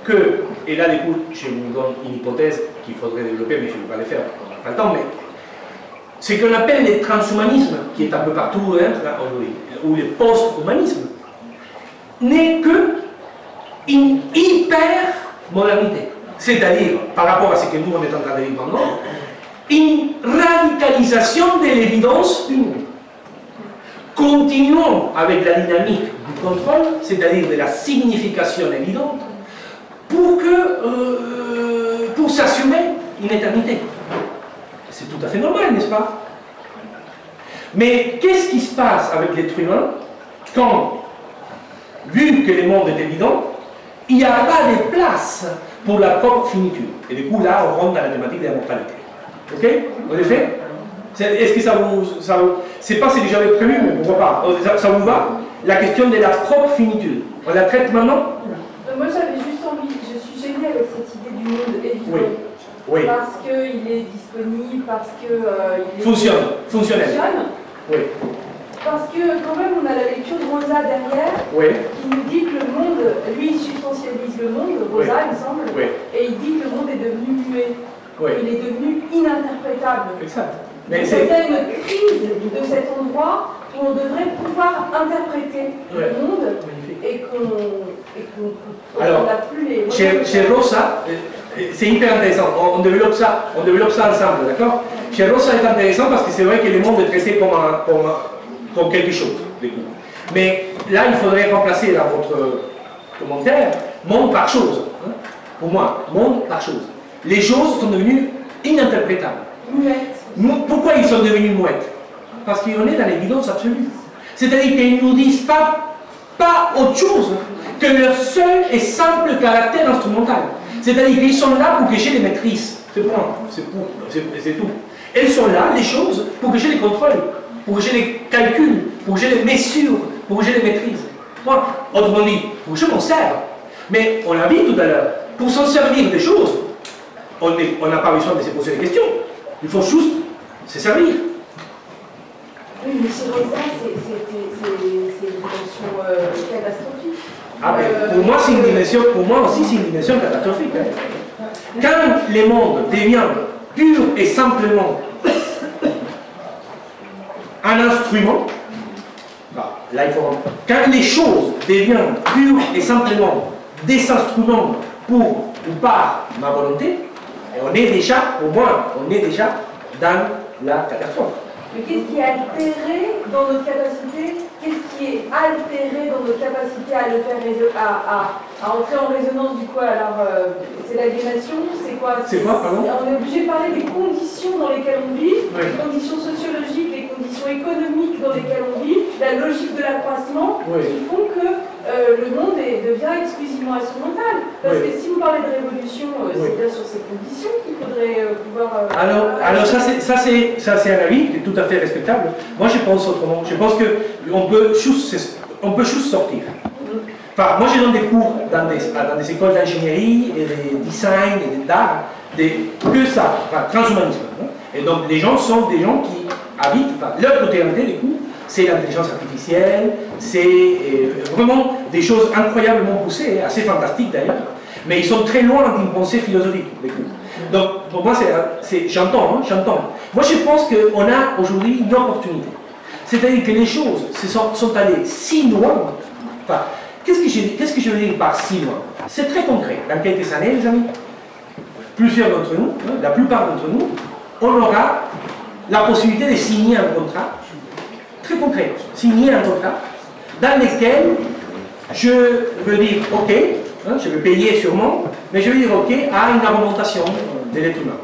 que, et là du coup je vous donne une hypothèse qu'il faudrait développer, mais je ne vais pas le faire, on n'a pas le temps, mais ce qu'on appelle le transhumanisme, qui est un peu partout aujourd'hui, ou le post-humanisme, n'est que une hyper-modernité. C'est-à-dire, par rapport à ce que nous on est en train de vivre maintenant, une radicalisation de l'évidence du monde. Continuons avec la dynamique du contrôle, c'est-à-dire de la signification évidente, pour s'assumer une éternité. C'est tout à fait normal, n'est-ce pas? Mais qu'est-ce qui se passe avec l'être humain quand, vu que le monde est évident, il n'y a pas de place pour la propre finitude? Et du coup, là, on rentre dans la thématique de la mortalité. Ok? En effet? Est-ce que ça vous c'est pas ce que j'avais prévu, mais pourquoi pas? Ça vous va? La question de la propre finitude. On la traite maintenant? Moi, j'avais juste envie, je suis gênée avec cette idée du monde évident. Oui. Oui. Parce qu'il est disponible, parce qu'il est... Fonctionnel. Oui. Parce que quand même, on a la lecture de Rosa derrière, oui, qui nous dit que le monde, lui, il substantialise le monde, Rosa, oui, il me semble, oui, et il dit que le monde est devenu muet. Oui. Il est devenu ininterprétable. Exact. Mais c'est une crise de cet endroit où on devrait pouvoir interpréter le monde. Magnifique. Et qu'on n'a plus les... Chez Rosa, c'est hyper intéressant, on développe ça ensemble, d'accord? Chez Rosa, c'est intéressant parce que c'est vrai que le monde est traité comme quelque chose, du coup. Mais là, il faudrait remplacer dans votre commentaire monde par chose. Hein? Pour moi, monde par chose. Les choses sont devenues ininterprétables. Muettes. Pourquoi ils sont devenus mouettes? Parce qu'on est dans l'évidence absolue. C'est-à-dire qu'ils ne nous disent pas autre chose que leur seul et simple caractère instrumental. C'est-à-dire qu'ils sont là pour que je les maîtrise. C'est tout. Elles sont là, les choses, pour que je les contrôle, pour que je les calcule, pour que je les mesure, pour que je les maîtrise. Moi, autrement dit, pour que je m'en sers. Mais on l'a vu tout à l'heure, pour s'en servir des choses, on n'a pas besoin de se poser des questions. Il faut juste se servir. Oui, mais chez Rosa, c'est une dimension catastrophique. Ah ben, pour moi, aussi, c'est une dimension catastrophique. Hein. Quand le monde devient pur et simplement un instrument, là, il faut... Quand les choses deviennent pures et simplement des instruments pour ou par ma volonté, on est déjà, au moins, on est déjà dans la catastrophe. Mais qu'est-ce qui est altéré dans notre capacité? Qu'est-ce qui est altéré dans notre capacité à le faire à entrer en résonance du coup? Alors, c'est l'aliénation, c'est quoi? C'est quoi, pardon? On est obligé de parler des conditions dans lesquelles on vit, oui, les conditions sociologiques, les conditions économiques dans lesquelles on vit, la logique de l'accroissement, oui, qui font que le monde devient exclusivement instrumental. Parce que si vous parlez de révolution, c'est bien sur ces conditions qu'il faudrait pouvoir... alors ça c'est un avis qui est tout à fait respectable. Moi je pense autrement. Je pense qu'on peut juste sortir. Enfin, moi je donne des cours dans des écoles d'ingénierie et de design et d'art, que ça, enfin, transhumanisme. Hein. Et donc les gens sont des gens qui habitent, enfin, leur quotidienneté du coup, c'est l'intelligence artificielle, c'est vraiment des choses incroyablement poussées, assez fantastiques d'ailleurs, mais ils sont très loin d'une pensée philosophique. Donc pour moi, j'entends. Moi je pense qu'on a aujourd'hui une opportunité. C'est-à-dire que les choses sont allées si loin. Enfin, qu'est-ce que je veux dire par si loin? C'est très concret. Dans quelques années, les amis, plusieurs d'entre nous, la plupart d'entre nous, on aura la possibilité de signer un contrat très concret, signer un contrat dans lequel je veux dire ok, hein, je vais payer sûrement, mais je veux dire ok à une augmentation de l'être humain.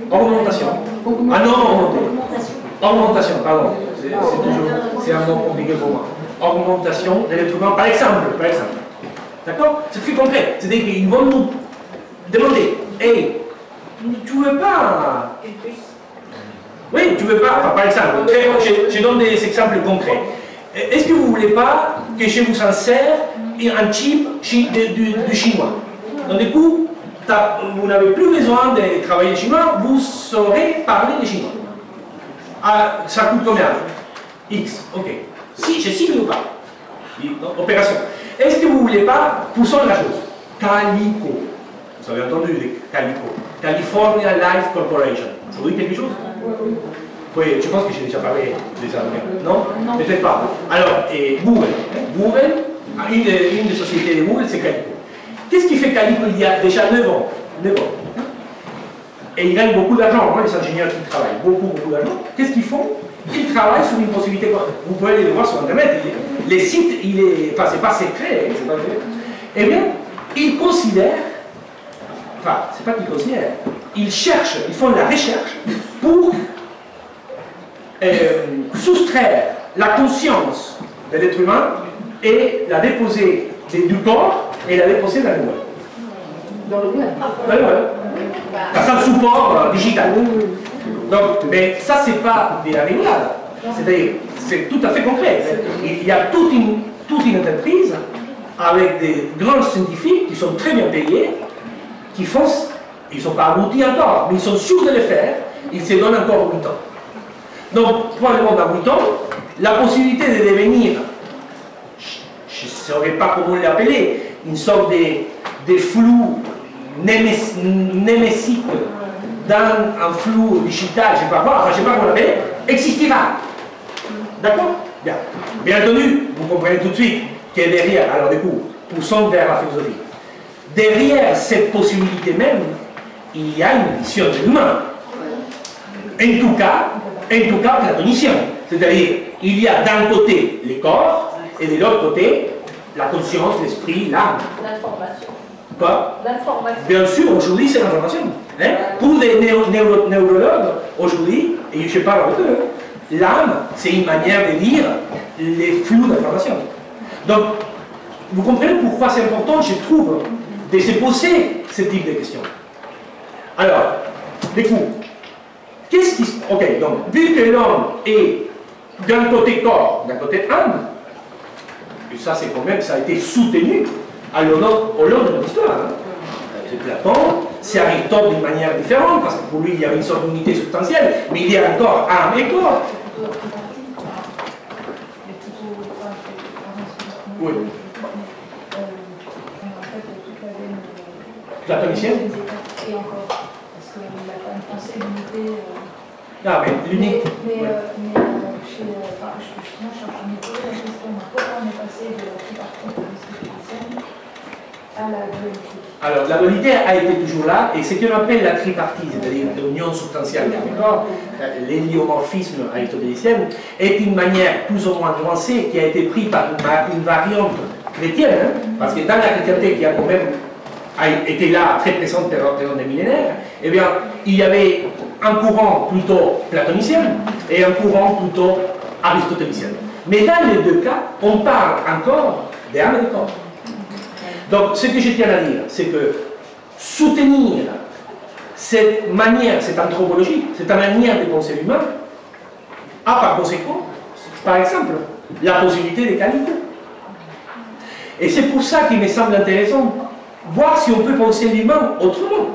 Augmentation. Ah non, augmentation, pardon. C'est un mot compliqué pour moi. Augmentation de l'être humain, par exemple. D'accord? C'est très concret. C'est-à-dire qu'ils vont nous demander, hey, tu veux pas... Oui, tu veux pas, enfin, par exemple, je donne des exemples concrets. Est-ce que vous ne voulez pas que je vous insère un chip du chinois? Donc du coup, vous n'avez plus besoin de travailler chinois, vous saurez parler le chinois. Ah, ça coûte combien? X, ok. Si, j'ai 6 000 ou pas. Opération. Est-ce que vous ne voulez pas, poussons la chose. Calico. Vous avez entendu les Calico. California Life Corporation. Ça vous dit quelque chose? Oui, je pense que j'ai déjà parlé des Américains. Non, non. Peut-être pas. Alors, Google. Google, une des sociétés de Google, c'est Calico. Qu'est-ce qui fait Calico il y a déjà 9 ans? 9 ans. Et ils gagnent beaucoup d'argent, hein, les ingénieurs qui travaillent, beaucoup d'argent. Qu'est-ce qu'ils font? Ils travaillent sur une possibilité. Vous pouvez aller le voir sur Internet. Les sites, enfin, c'est pas secret, c'est pas secret. Eh bien, ils considèrent, enfin, c'est pas qu'ils considèrent, ils cherchent, ils font la recherche pour soustraire la conscience de l'être humain et la déposer du corps et la déposer dans le web. Dans le web. Dans le web. Ça, le support digital. Donc, mais ça, c'est pas de la rigolade. C'est-à-dire, c'est tout à fait concret. Il y a toute une entreprise avec des grands scientifiques qui sont très bien payés, qui font, ils ne sont pas aboutis encore, mais ils sont sûrs de le faire, ils se donnent encore 8 ans. Donc, probablement dans 8 ans, la possibilité de devenir, je ne saurais pas comment l'appeler, une sorte de flou némésique dans un flou digital, je ne sais pas quoi, enfin je ne sais pas comment l'appeler, existera. D'accord? Bien. Bien entendu, vous comprenez tout de suite que derrière, alors du coup, poussons vers la philosophie. Derrière cette possibilité même, il y a une vision de l'humain. En tout cas, platonicienne. C'est-à-dire, il y a d'un côté le corps et de l'autre côté la conscience, l'esprit, l'âme. L'information. Quoi? L'information. Bien sûr, aujourd'hui c'est l'information. Hein? Pour des neurologues, aujourd'hui, et je parle avec eux, l'âme, c'est une manière de dire les flux d'information. Donc, vous comprenez pourquoi c'est important, je trouve, de se poser ce type de questions. Alors, du coup, qu'est-ce qui... Ok, donc, vu que l'homme est d'un côté corps, d'un côté âme, et ça c'est quand même, ça a été soutenu au long de notre histoire. Hein. C'est Platon, c'est Aristote d'une manière différente, parce que pour lui il y a une sorte d'unité substantielle, mais il y a encore âme et corps. Oui. Platonicienne? Et encore, parce qu'il n'a pas une pensée d'unité. Ah, mais l'unique. Mais moi, je suis en train de me poser la question pourquoi on est passé de la tripartite aristotélicienne à la dualité. Alors, la dualité a été toujours là, et ce qu'on appelle la tripartite, c'est-à-dire l'union substantielle du corps, l'héliomorphisme aristotélicien, est une manière plus ou moins nuancée qui a été prise par une variante chrétienne, hein, parce que dans la chrétienté qui a quand même été là, très présente pendant des millénaires, eh bien, il y avait un courant plutôt platonicien et un courant plutôt aristotélicien. Mais dans les deux cas, on parle encore d'âme et de corps. Donc, ce que je tiens à dire, c'est que soutenir cette manière, cette anthropologie, cette manière de penser l'humain, a par conséquent, par exemple, la possibilité de qualité. Et c'est pour ça qu'il me semble intéressant voir si on peut penser l'humain autrement.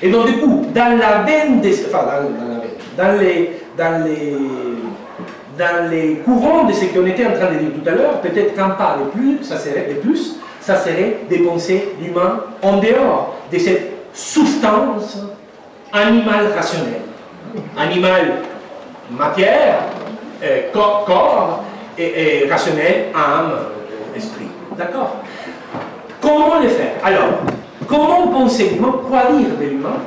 Et donc, du coup, dans la veine des... Enfin, dans les courants de ce qu'on était en train de dire tout à l'heure, peut-être qu'un pas de plus, ça serait de penser l'humain en dehors de cette substance animale rationnelle. Animal, matière, corps, et rationnel, âme, esprit. D'accord? Comment le faire? Alors, comment penser l'humain? Quoi dire de l'humain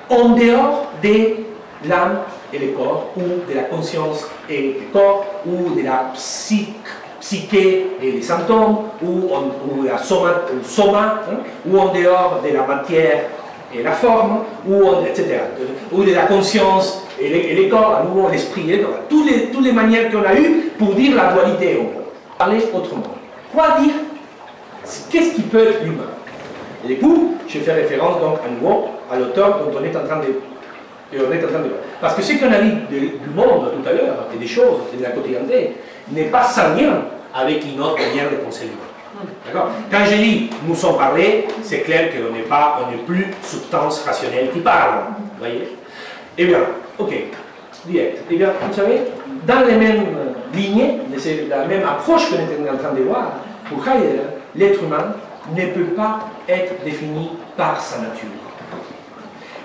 en dehors de l'âme et le corps, ou de la conscience et le corps, ou de la psyché et les symptômes, ou de la soma, hein, ou en dehors de la matière et la forme, etc. Ou de la conscience et les corps, à nouveau l'esprit et le corps. Toutes les manières qu'on a eues pour dire la dualité, on peut parler autrement. Quoi dire? Qu'est-ce qui peut être l'humain? Et du coup, je fais référence donc à nouveau à l'auteur dont on est en train de voir. Parce que ce qu'on a dit du monde tout à l'heure, et des choses, et de la quotidienneté, n'est pas sans lien avec une autre manière de penser l'humain. D'accord? Quand je dis nous sommes parlés, c'est clair qu'on n'est plus substance rationnelle qui parle. Vous voyez? Eh bien, ok, direct. Eh bien, vous savez, dans les mêmes lignées, c'est la même approche que nous sommes en train de voir, pour Heidegger, l'être humain ne peut pas être défini par sa nature.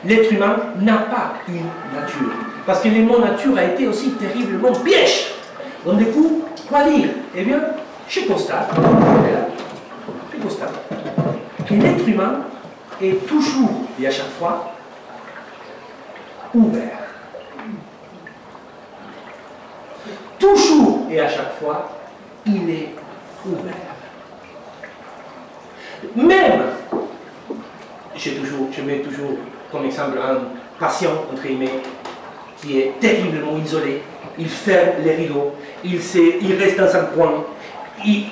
L'être humain n'a pas une nature. Parce que le mot nature a été aussi terriblement piège. Donc du coup, quoi dire? Eh bien, je constate que l'être humain est toujours et à chaque fois ouvert. Toujours et à chaque fois, il est ouvert. Même, je mets toujours comme exemple un patient, entre guillemets, qui est terriblement isolé, il ferme les rideaux, il reste dans un coin,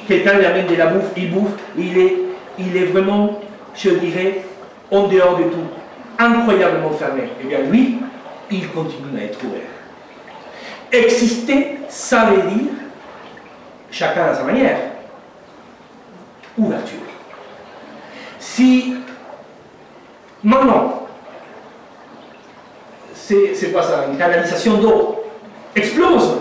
quelqu'un lui amène de la bouffe, il bouffe, il est vraiment, je dirais, en dehors de tout, incroyablement fermé. Eh bien lui, il continue à être ouvert. Exister, ça veut dire, chacun à sa manière, ouverture. Si maintenant, c'est quoi ça, une canalisation d'eau explose,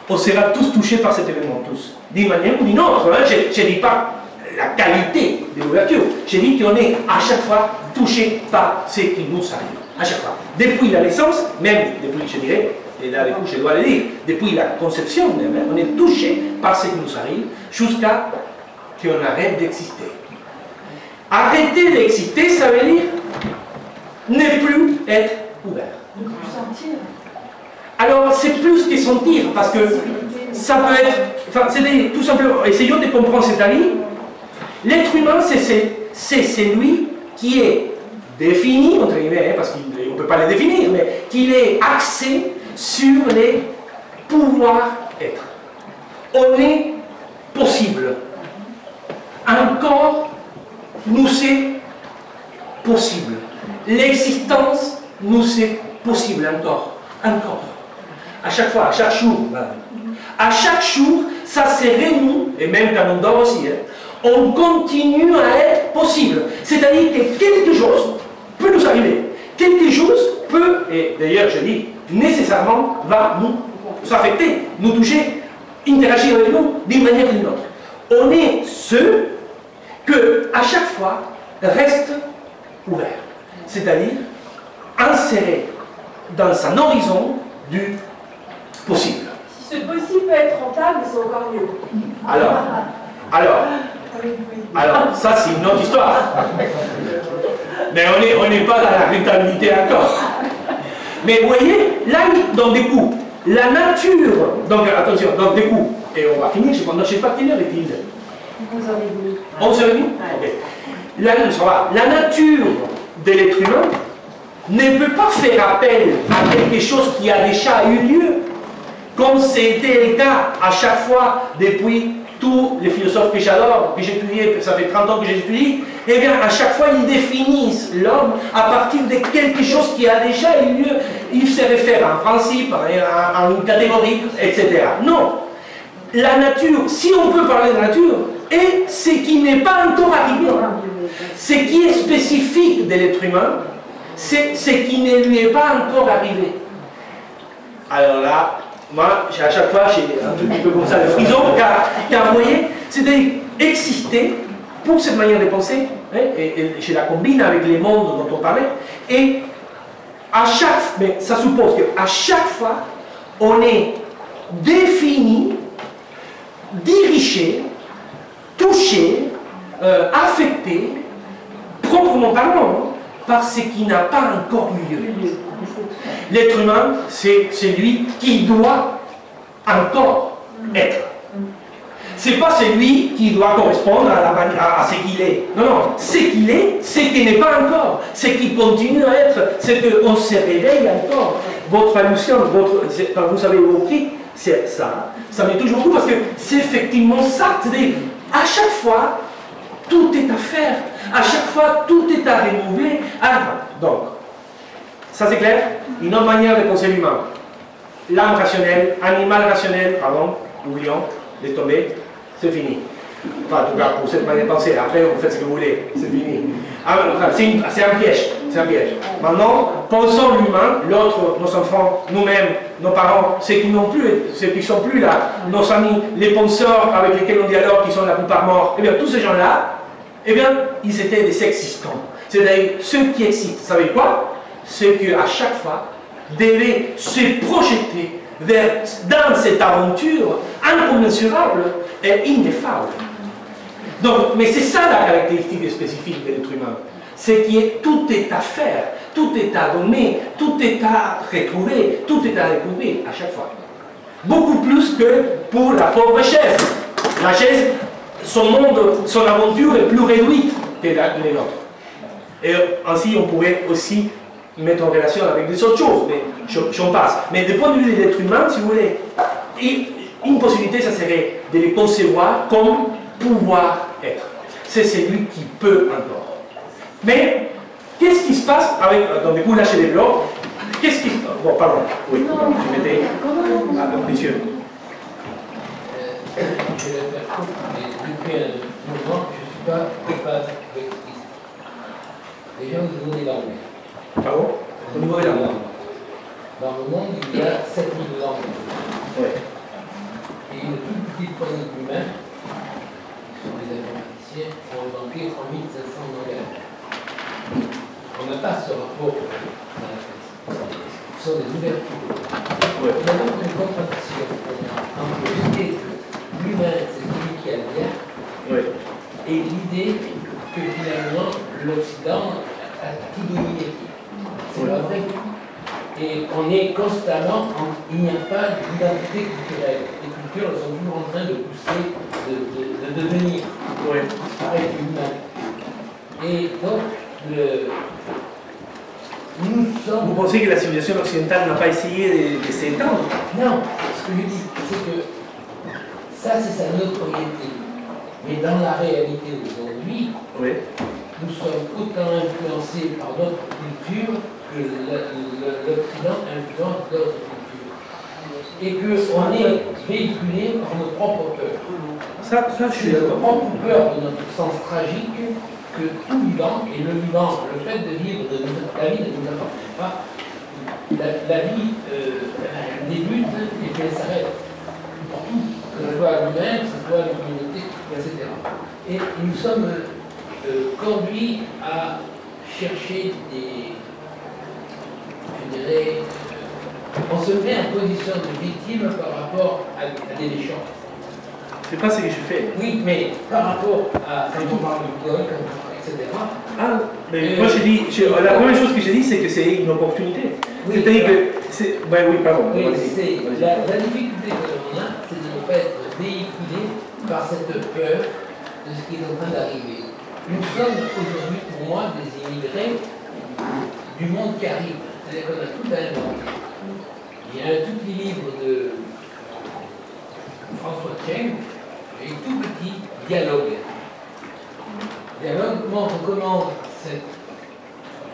on sera tous touchés par cet événement, tous, d'une manière ou d'une autre. Hein. Je ne dis pas la qualité de l'ouverture, je dis qu'on est à chaque fois touché par ce qui nous arrive, à chaque fois. Depuis la naissance, même depuis, je dirais, et là, du coup, je dois le dire, depuis la conception même, on est touché par ce qui nous arrive jusqu'à qu'on arrête d'exister. Arrêter d'exister, ça veut dire ne plus être ouvert. Ne plus sentir. Alors, c'est plus que sentir, parce que ça peut être... Enfin, c'est tout simplement, essayons de comprendre cette année. L'être humain, c'est celui qui est défini, entre guillemets, parce qu'on ne peut pas le définir, mais qu'il est axé sur les pouvoirs être. On est possible. Un corps nous est possible. L'existence nous est possible encore. Encore. À chaque fois, à chaque jour. À chaque jour, ça serait nous, et même quand on dort aussi, hein, on continue à être possible. C'est-à-dire que quelque chose peut nous arriver. Quelque chose peut, et d'ailleurs je dis, nécessairement va nous affecter, nous toucher, interagir avec nous d'une manière ou d'une autre. On est ceux que, à chaque fois, reste ouvert. C'est-à-dire inséré dans un horizon du possible. Si ce possible peut être rentable, c'est encore mieux. Alors, ça c'est une autre histoire. Mais on n'est pas dans la rentabilité encore. Mais vous voyez, là, donc du coup, la nature, donc attention, donc du coup, et on va finir, je ne sais pas quelle heure est-il. 11h30. 11h30 Ok. La nature de l'être humain ne peut pas faire appel à quelque chose qui a déjà eu lieu, comme c'était le cas à chaque fois depuis tous les philosophes que j'adore, que j'ai étudiés, ça fait 30 ans que j'étudie, eh bien à chaque fois ils définissent l'homme à partir de quelque chose qui a déjà eu lieu. Ils se réfèrent à un principe, à une catégorie, etc. Non. La nature, si on peut parler de nature, est ce qui n'est pas encore arrivé. Ce qui est spécifique de l'être humain, c'est ce qui ne lui est pas encore arrivé. Alors là, moi, à chaque fois, j'ai un petit peu comme ça le frisson, car vous voyez, c'est-à-dire exister pour cette manière de penser, hein, et je la combine avec les mondes dont on parlait, et mais ça suppose qu'à chaque fois, on est défini, dirigé, touché, affecté, proprement parlant, par ce qui n'a pas encore eu lieu. L'être humain, c'est celui qui doit encore être. C'est pas celui qui doit correspondre à ce qu'il est. Non, non. Ce qu'il est, ce qui n'est pas encore. Ce qui continue à être, c'est qu'on se réveille encore. Votre allusion, quand vous avez évoqué, c'est ça. Ça m'est toujours beaucoup parce que c'est effectivement ça. C'est-à-dire, à chaque fois, tout est à faire. À chaque fois, tout est à renouveler. Donc, ça c'est clair? Une autre manière de penser l'humain. L'âme rationnelle, animal rationnel, pardon, oublions, laisse tomber, c'est fini. Enfin, en tout cas, pour cette manière de penser. Après, vous faites ce que vous voulez, c'est fini. Enfin, c'est un piège, c'est un piège. Maintenant, pensons l'humain, l'autre, nos enfants, nous-mêmes, nos parents, ceux qui ne sont plus là, nos amis, les penseurs avec lesquels on dialogue, qui sont la plupart morts, eh bien, tous ces gens-là, eh bien, ils étaient des existants. C'est-à-dire, ceux qui existent, vous savez quoi? C'est qu'à chaque fois, devaient se projeter dans cette aventure incommensurable et ineffable. Donc, mais c'est ça la caractéristique spécifique de l'être humain. C'est que tout est à faire, tout est à donner, tout est à retrouver, tout est à découvrir à chaque fois. Beaucoup plus que pour la pauvre chaise. La chaise, son monde, son aventure est plus réduite que la nôtre. Et ainsi, on pourrait aussi mettre en relation avec des autres choses, mais j'en passe. Mais du point de vue de l'être humain, si vous voulez, une possibilité, ça serait de les concevoir comme pouvoir être. C'est celui qui peut encore. Mais, qu'est-ce qui se passe avec... Donc, du coup, là, chez les blocs, qu'est-ce qui se passe... Bon, pardon. Oui, je m'étais... Monsieur. Je vais faire court, mais depuis un moment, je ne suis pas en phase avec ici. Déjà, au niveau des langues. Pardon? Au niveau des langues. Dans le monde, il y a 7000 langues. Oui. Et une toute petite poignée d'humains, qui sont des informaticiens, ont inventé 3500 langages. On n'a pas ce rapport dans la classe. Ce sont des ouvertures. Ouais. Il y a donc une contradiction entre l'idée que l'humain, c'est celui qui a le bien, et l'idée que finalement l'Occident a tout dominé. C'est pas vrai. Et on est constamment, il n'y a pas d'identité culturelle. Les cultures sont toujours en train de pousser, de devenir, pareil humain. Et donc, nous sommes... Vous pensez que la civilisation occidentale n'a pas essayé de s'étendre? Non, ce que je dis, c'est que ça, c'est sa notoriété. Mais dans la réalité aujourd'hui, nous sommes autant influencés par notre culture que l'Occident influence d'autres cultures. Et qu'on est véhiculé par nos propres peurs. Ça, je suis d'accord. Notre propre peur de notre sens tragique, que tout vivant, et le vivant, le fait de vivre, la vie ne nous appartient pas. La vie elle débute et puis elle s'arrête. Pour tout, que ce soit l'humain, que ce soit la communauté, etc. Et nous sommes conduits à chercher des... Je dirais... on se met en position de victime par rapport à des méchants. C'est pas ce que je fais. Oui, mais par rapport à quand on parle de bloc, etc. Ah, mais moi j'ai dit, la première chose que j'ai dit, c'est que c'est une opportunité. Oui, c'est-à-dire que c'est. Ben oui, pardon. Oui, la difficulté que l'on a, c'est de ne pas être véhiculé par cette peur de ce qui est en train d'arriver. Nous sommes aujourd'hui, pour moi, des immigrés du monde qui arrive. C'est-à-dire qu'on a tout à inventer. Il y a un tout petit livre de François Cheng, et tout petit dialogue. Dialogue montre comment cette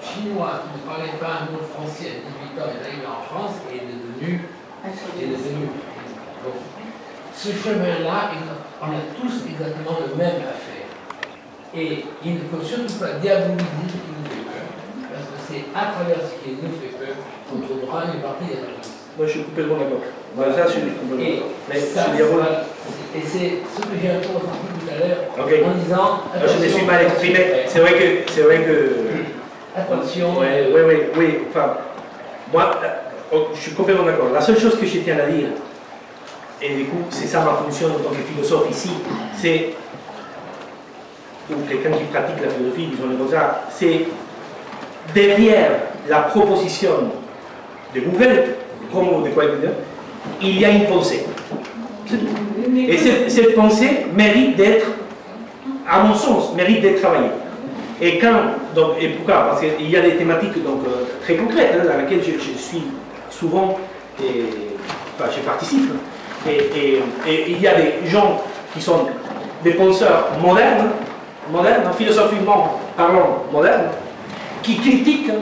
Chinois qui ne parlait pas un mot français à 18 ans est arrivé en France et est devenu. Bon. Ce chemin-là, on a tous exactement le même à faire. Et il ne faut surtout pas diaboliser ce qui nous fait peur, parce que c'est à travers ce qui nous fait peur qu'on trouvera une partie des réponses. Moi, je suis complètement d'accord. Voilà, ça, je suis complètement d'accord. Et c'est ce que j'ai un peu ressenti tout à l'heure, en disant... Je me suis mal exprimé. C'est vrai que... Attention. Oui. Enfin, moi, je suis complètement d'accord. La seule chose que je tiens à dire, et du coup, c'est ça ma fonction en tant que philosophe ici, c'est... ou quelqu'un qui pratique la philosophie, disons comme ça, c'est derrière la proposition de Google, comme de quoi il y a une pensée. Et cette pensée mérite d'être, à mon sens, mérite d'être travaillée. Et pourquoi? Parce qu'il y a des thématiques donc, très concrètes dans lesquelles je suis souvent, je participe. Et il y a des gens qui sont des penseurs modernes, philosophiquement parlant modernes, qui critiquent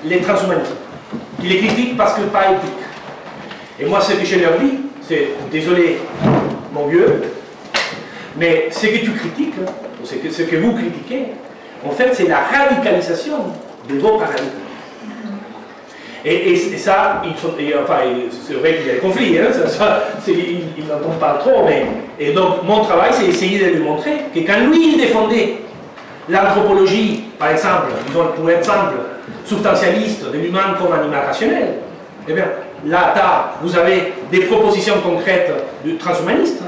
les transhumanismes. Qui les critiquent parce que pas éthique. Et moi, ce que je leur dis, c'est, désolé, mon vieux, Mais ce que tu critiques, ce que vous critiquez, en fait, c'est la radicalisation de vos paradigmes. Et ça, c'est vrai qu'il y a des conflits, hein, ils n'entendent pas trop, mais... Et donc, mon travail, c'est essayer de lui montrer que quand lui, il défendait l'anthropologie, par exemple, disons pour être simple, substantialiste de l'humain comme animal rationnel, eh bien, là, vous avez des propositions concrètes de transhumanistes,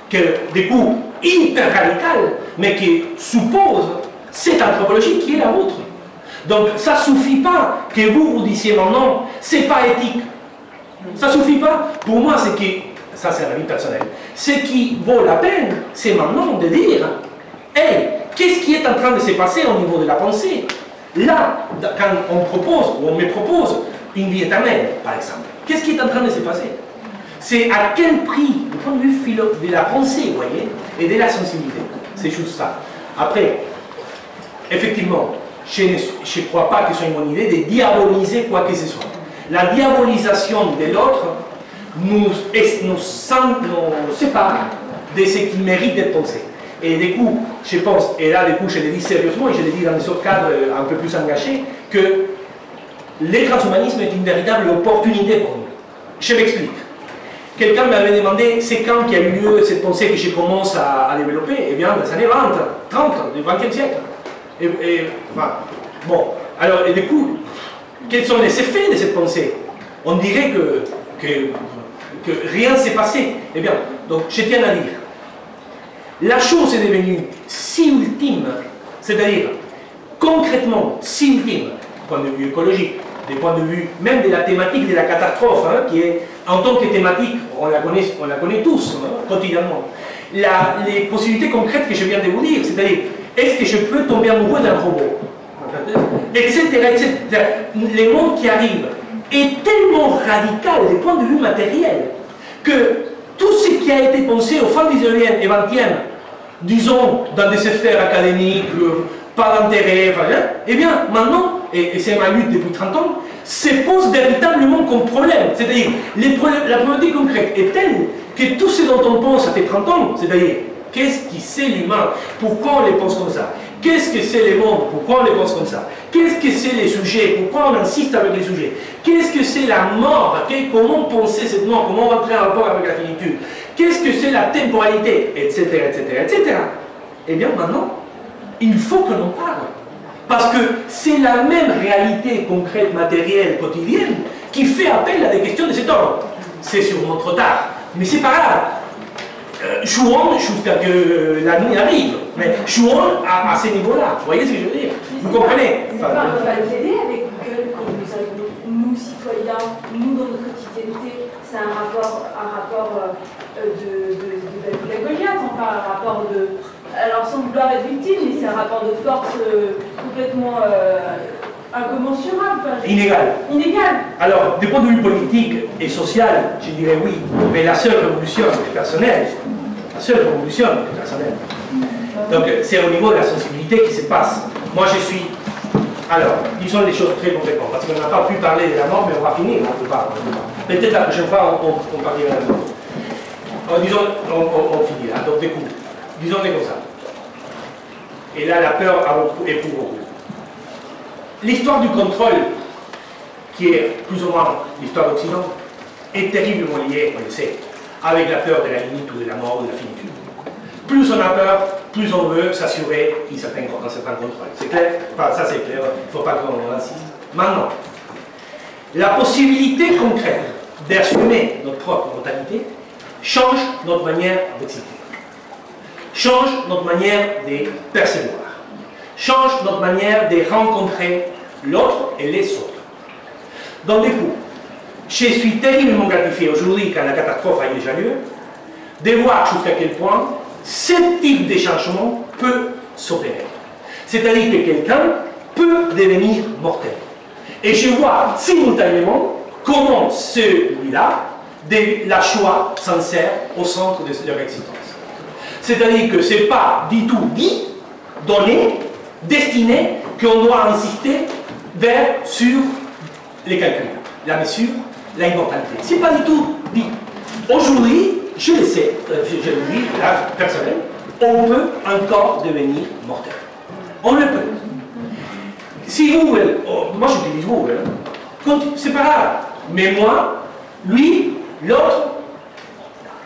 que, des coups hyper radicales, mais qui supposent cette anthropologie qui est la vôtre. Donc, ça ne suffit pas que vous disiez maintenant, c'est pas éthique. Ça ne suffit pas. Pour moi, c'est que, ça c'est un avis personnel, ce qui vaut la peine, c'est maintenant de dire, hey, qu'est-ce qui est en train de se passer au niveau de la pensée? Là, quand on propose, ou on me propose, une vie éternelle, par exemple, qu'est-ce qui est en train de se passer? C'est à quel prix, du point de vue de la pensée, vous voyez, et de la sensibilité. C'est juste ça. Après, effectivement, je ne crois pas que ce soit une bonne idée de diaboliser quoi que ce soit. La diabolisation de l'autre nous sépare de ce qui mérite d'être pensé. Et du coup, je pense, et là du coup je le dis sérieusement, et je le dis dans des autres cadres un peu plus engagés, que le transhumanisme est une véritable opportunité pour nous. Je m'explique. Quelqu'un m'avait demandé, c'est quand qu'il y a eu lieu cette pensée que je commence à développer? Eh bien, dans les années 20, 30, du XXe siècle. Enfin, bon, alors, et du coup, quels sont les effets de cette pensée? On dirait que rien ne s'est passé. Eh bien, donc, je tiens à dire, la chose est devenue si ultime, c'est-à-dire concrètement si ultime, du point de vue écologique, du point de vue même de la thématique de la catastrophe, hein, qui est en tant que thématique, on la connaît tous, hein, quotidiennement. Les possibilités concrètes que je viens de vous dire, c'est-à-dire, est-ce que je peux tomber amoureux d'un robot, etc., etc. Le monde qui arrive est tellement radical du point de vue matériel que tout ce qui a été pensé au fin du 19e et 20e, disons dans des sphères académiques, pas d'intérêt, enfin, eh bien maintenant, et c'est ma lutte depuis 30 ans, se pose véritablement comme problème. C'est-à-dire, la problématique concrète est telle que tout ce dont on pense ça fait 30 ans, c'est-à-dire, qu'est-ce qui c'est l'humain? Pourquoi on les pense comme ça? Qu'est-ce que c'est les mondes? Pourquoi on les pense comme ça? Qu'est-ce que c'est les sujets? Pourquoi on insiste avec les sujets? Qu'est-ce que c'est la mort? Comment penser cette mort? Comment rentrer en rapport avec la finitude? Qu'est-ce que c'est la temporalité? Etc., etc., etc. Eh bien, maintenant, il faut que l'on parle. Parce que c'est la même réalité concrète, matérielle, quotidienne, qui fait appel à des questions de cet ordre. C'est sûrement trop tard, mais c'est pas grave. Jouons jusqu'à que la nuit arrive, mais jouons à ces niveaux-là. Vous voyez ce que je veux dire? Vous comprenez? On va l'aider avec Google, comme nous avons, nous citoyens, nous dans notre quotidienneté, c'est un rapport de Goliath, enfin un rapport de... Alors sans vouloir être victime, mais c'est un rapport de force complètement incommensurable. Enfin, inégal. Inégal. Alors, du point de vue politique et social, je dirais oui, mais la seule révolution est personnelle. La seule révolution est personnelle. Donc, c'est au niveau de la sensibilité qui se passe. Moi, je suis... Alors, disons les choses très concrètement, parce qu'on n'a pas pu parler de la mort, mais on va finir, on peut pas. Peut-être la prochaine fois, on parlera de la mort. Disons, on finit là, donc des coups. Disons comme ça. Et là, la peur est pour beaucoup. L'histoire du contrôle, qui est plus ou moins l'histoire d'Occident, est terriblement liée, on le sait, avec la peur de la limite ou de la mort ou de la finitude. Plus on a peur, plus on veut s'assurer d'un certain contrôle. C'est clair? Enfin, ça c'est clair, il ne faut pas qu'on insiste. Maintenant, la possibilité concrète d'assumer notre propre mortalité change notre manière d'exister. Change notre manière de percevoir, change notre manière de rencontrer l'autre et les autres. Donc du coup, je suis terriblement gratifié aujourd'hui, quand la catastrophe a eu déjà lieu, de voir jusqu'à quel point ce type de changement peut s'opérer. C'est-à-dire que quelqu'un peut devenir mortel. Et je vois simultanément comment celui-là, la choix s'en sert au centre de leur existence. C'est-à-dire que ce n'est pas du tout dit, donné, destiné, qu'on doit insister sur les calculs, la mesure, la immortalité. Ce n'est pas du tout dit. Aujourd'hui, je le sais, je le dis là, personnellement, on peut encore devenir mortel. On le peut. Si Google, moi j'utilise Google, c'est pas grave, mais moi, lui, l'autre,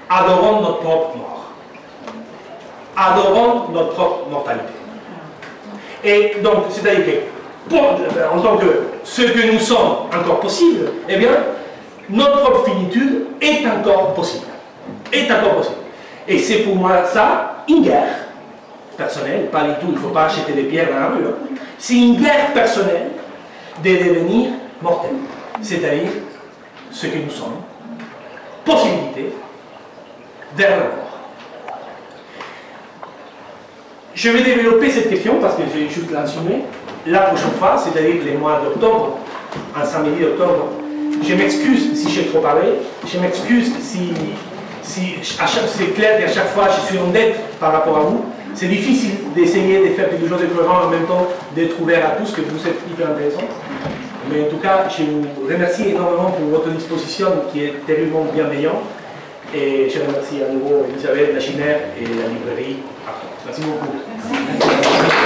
adorons notre propre mort. Adorons notre propre mortalité. Et donc, c'est-à-dire que, en tant que ce que nous sommes encore possible, eh bien, notre propre finitude est encore possible. Est encore possible. Et c'est pour moi ça, une guerre personnelle, pas du tout, il ne faut pas acheter des pierres dans la rue, hein. C'est une guerre personnelle de devenir mortel. C'est-à-dire ce que nous sommes, possibilité vers la mort. Je vais développer cette question parce que j'ai juste l'assumé la prochaine fois, c'est-à-dire les mois d'octobre, un samedi d'octobre. Je m'excuse si j'ai trop parlé, je m'excuse si c'est clair qu'à chaque fois je suis en dette par rapport à vous. C'est difficile d'essayer de faire quelque chose de cohérent en même temps, d'être ouvert à tout ce que vous êtes hyper intéressant. Mais en tout cas, je vous remercie énormément pour votre disposition qui est terriblement bienveillante. Et je remercie à nouveau Elisabeth, la Chimère et la librairie Arton. Merci beaucoup. Merci.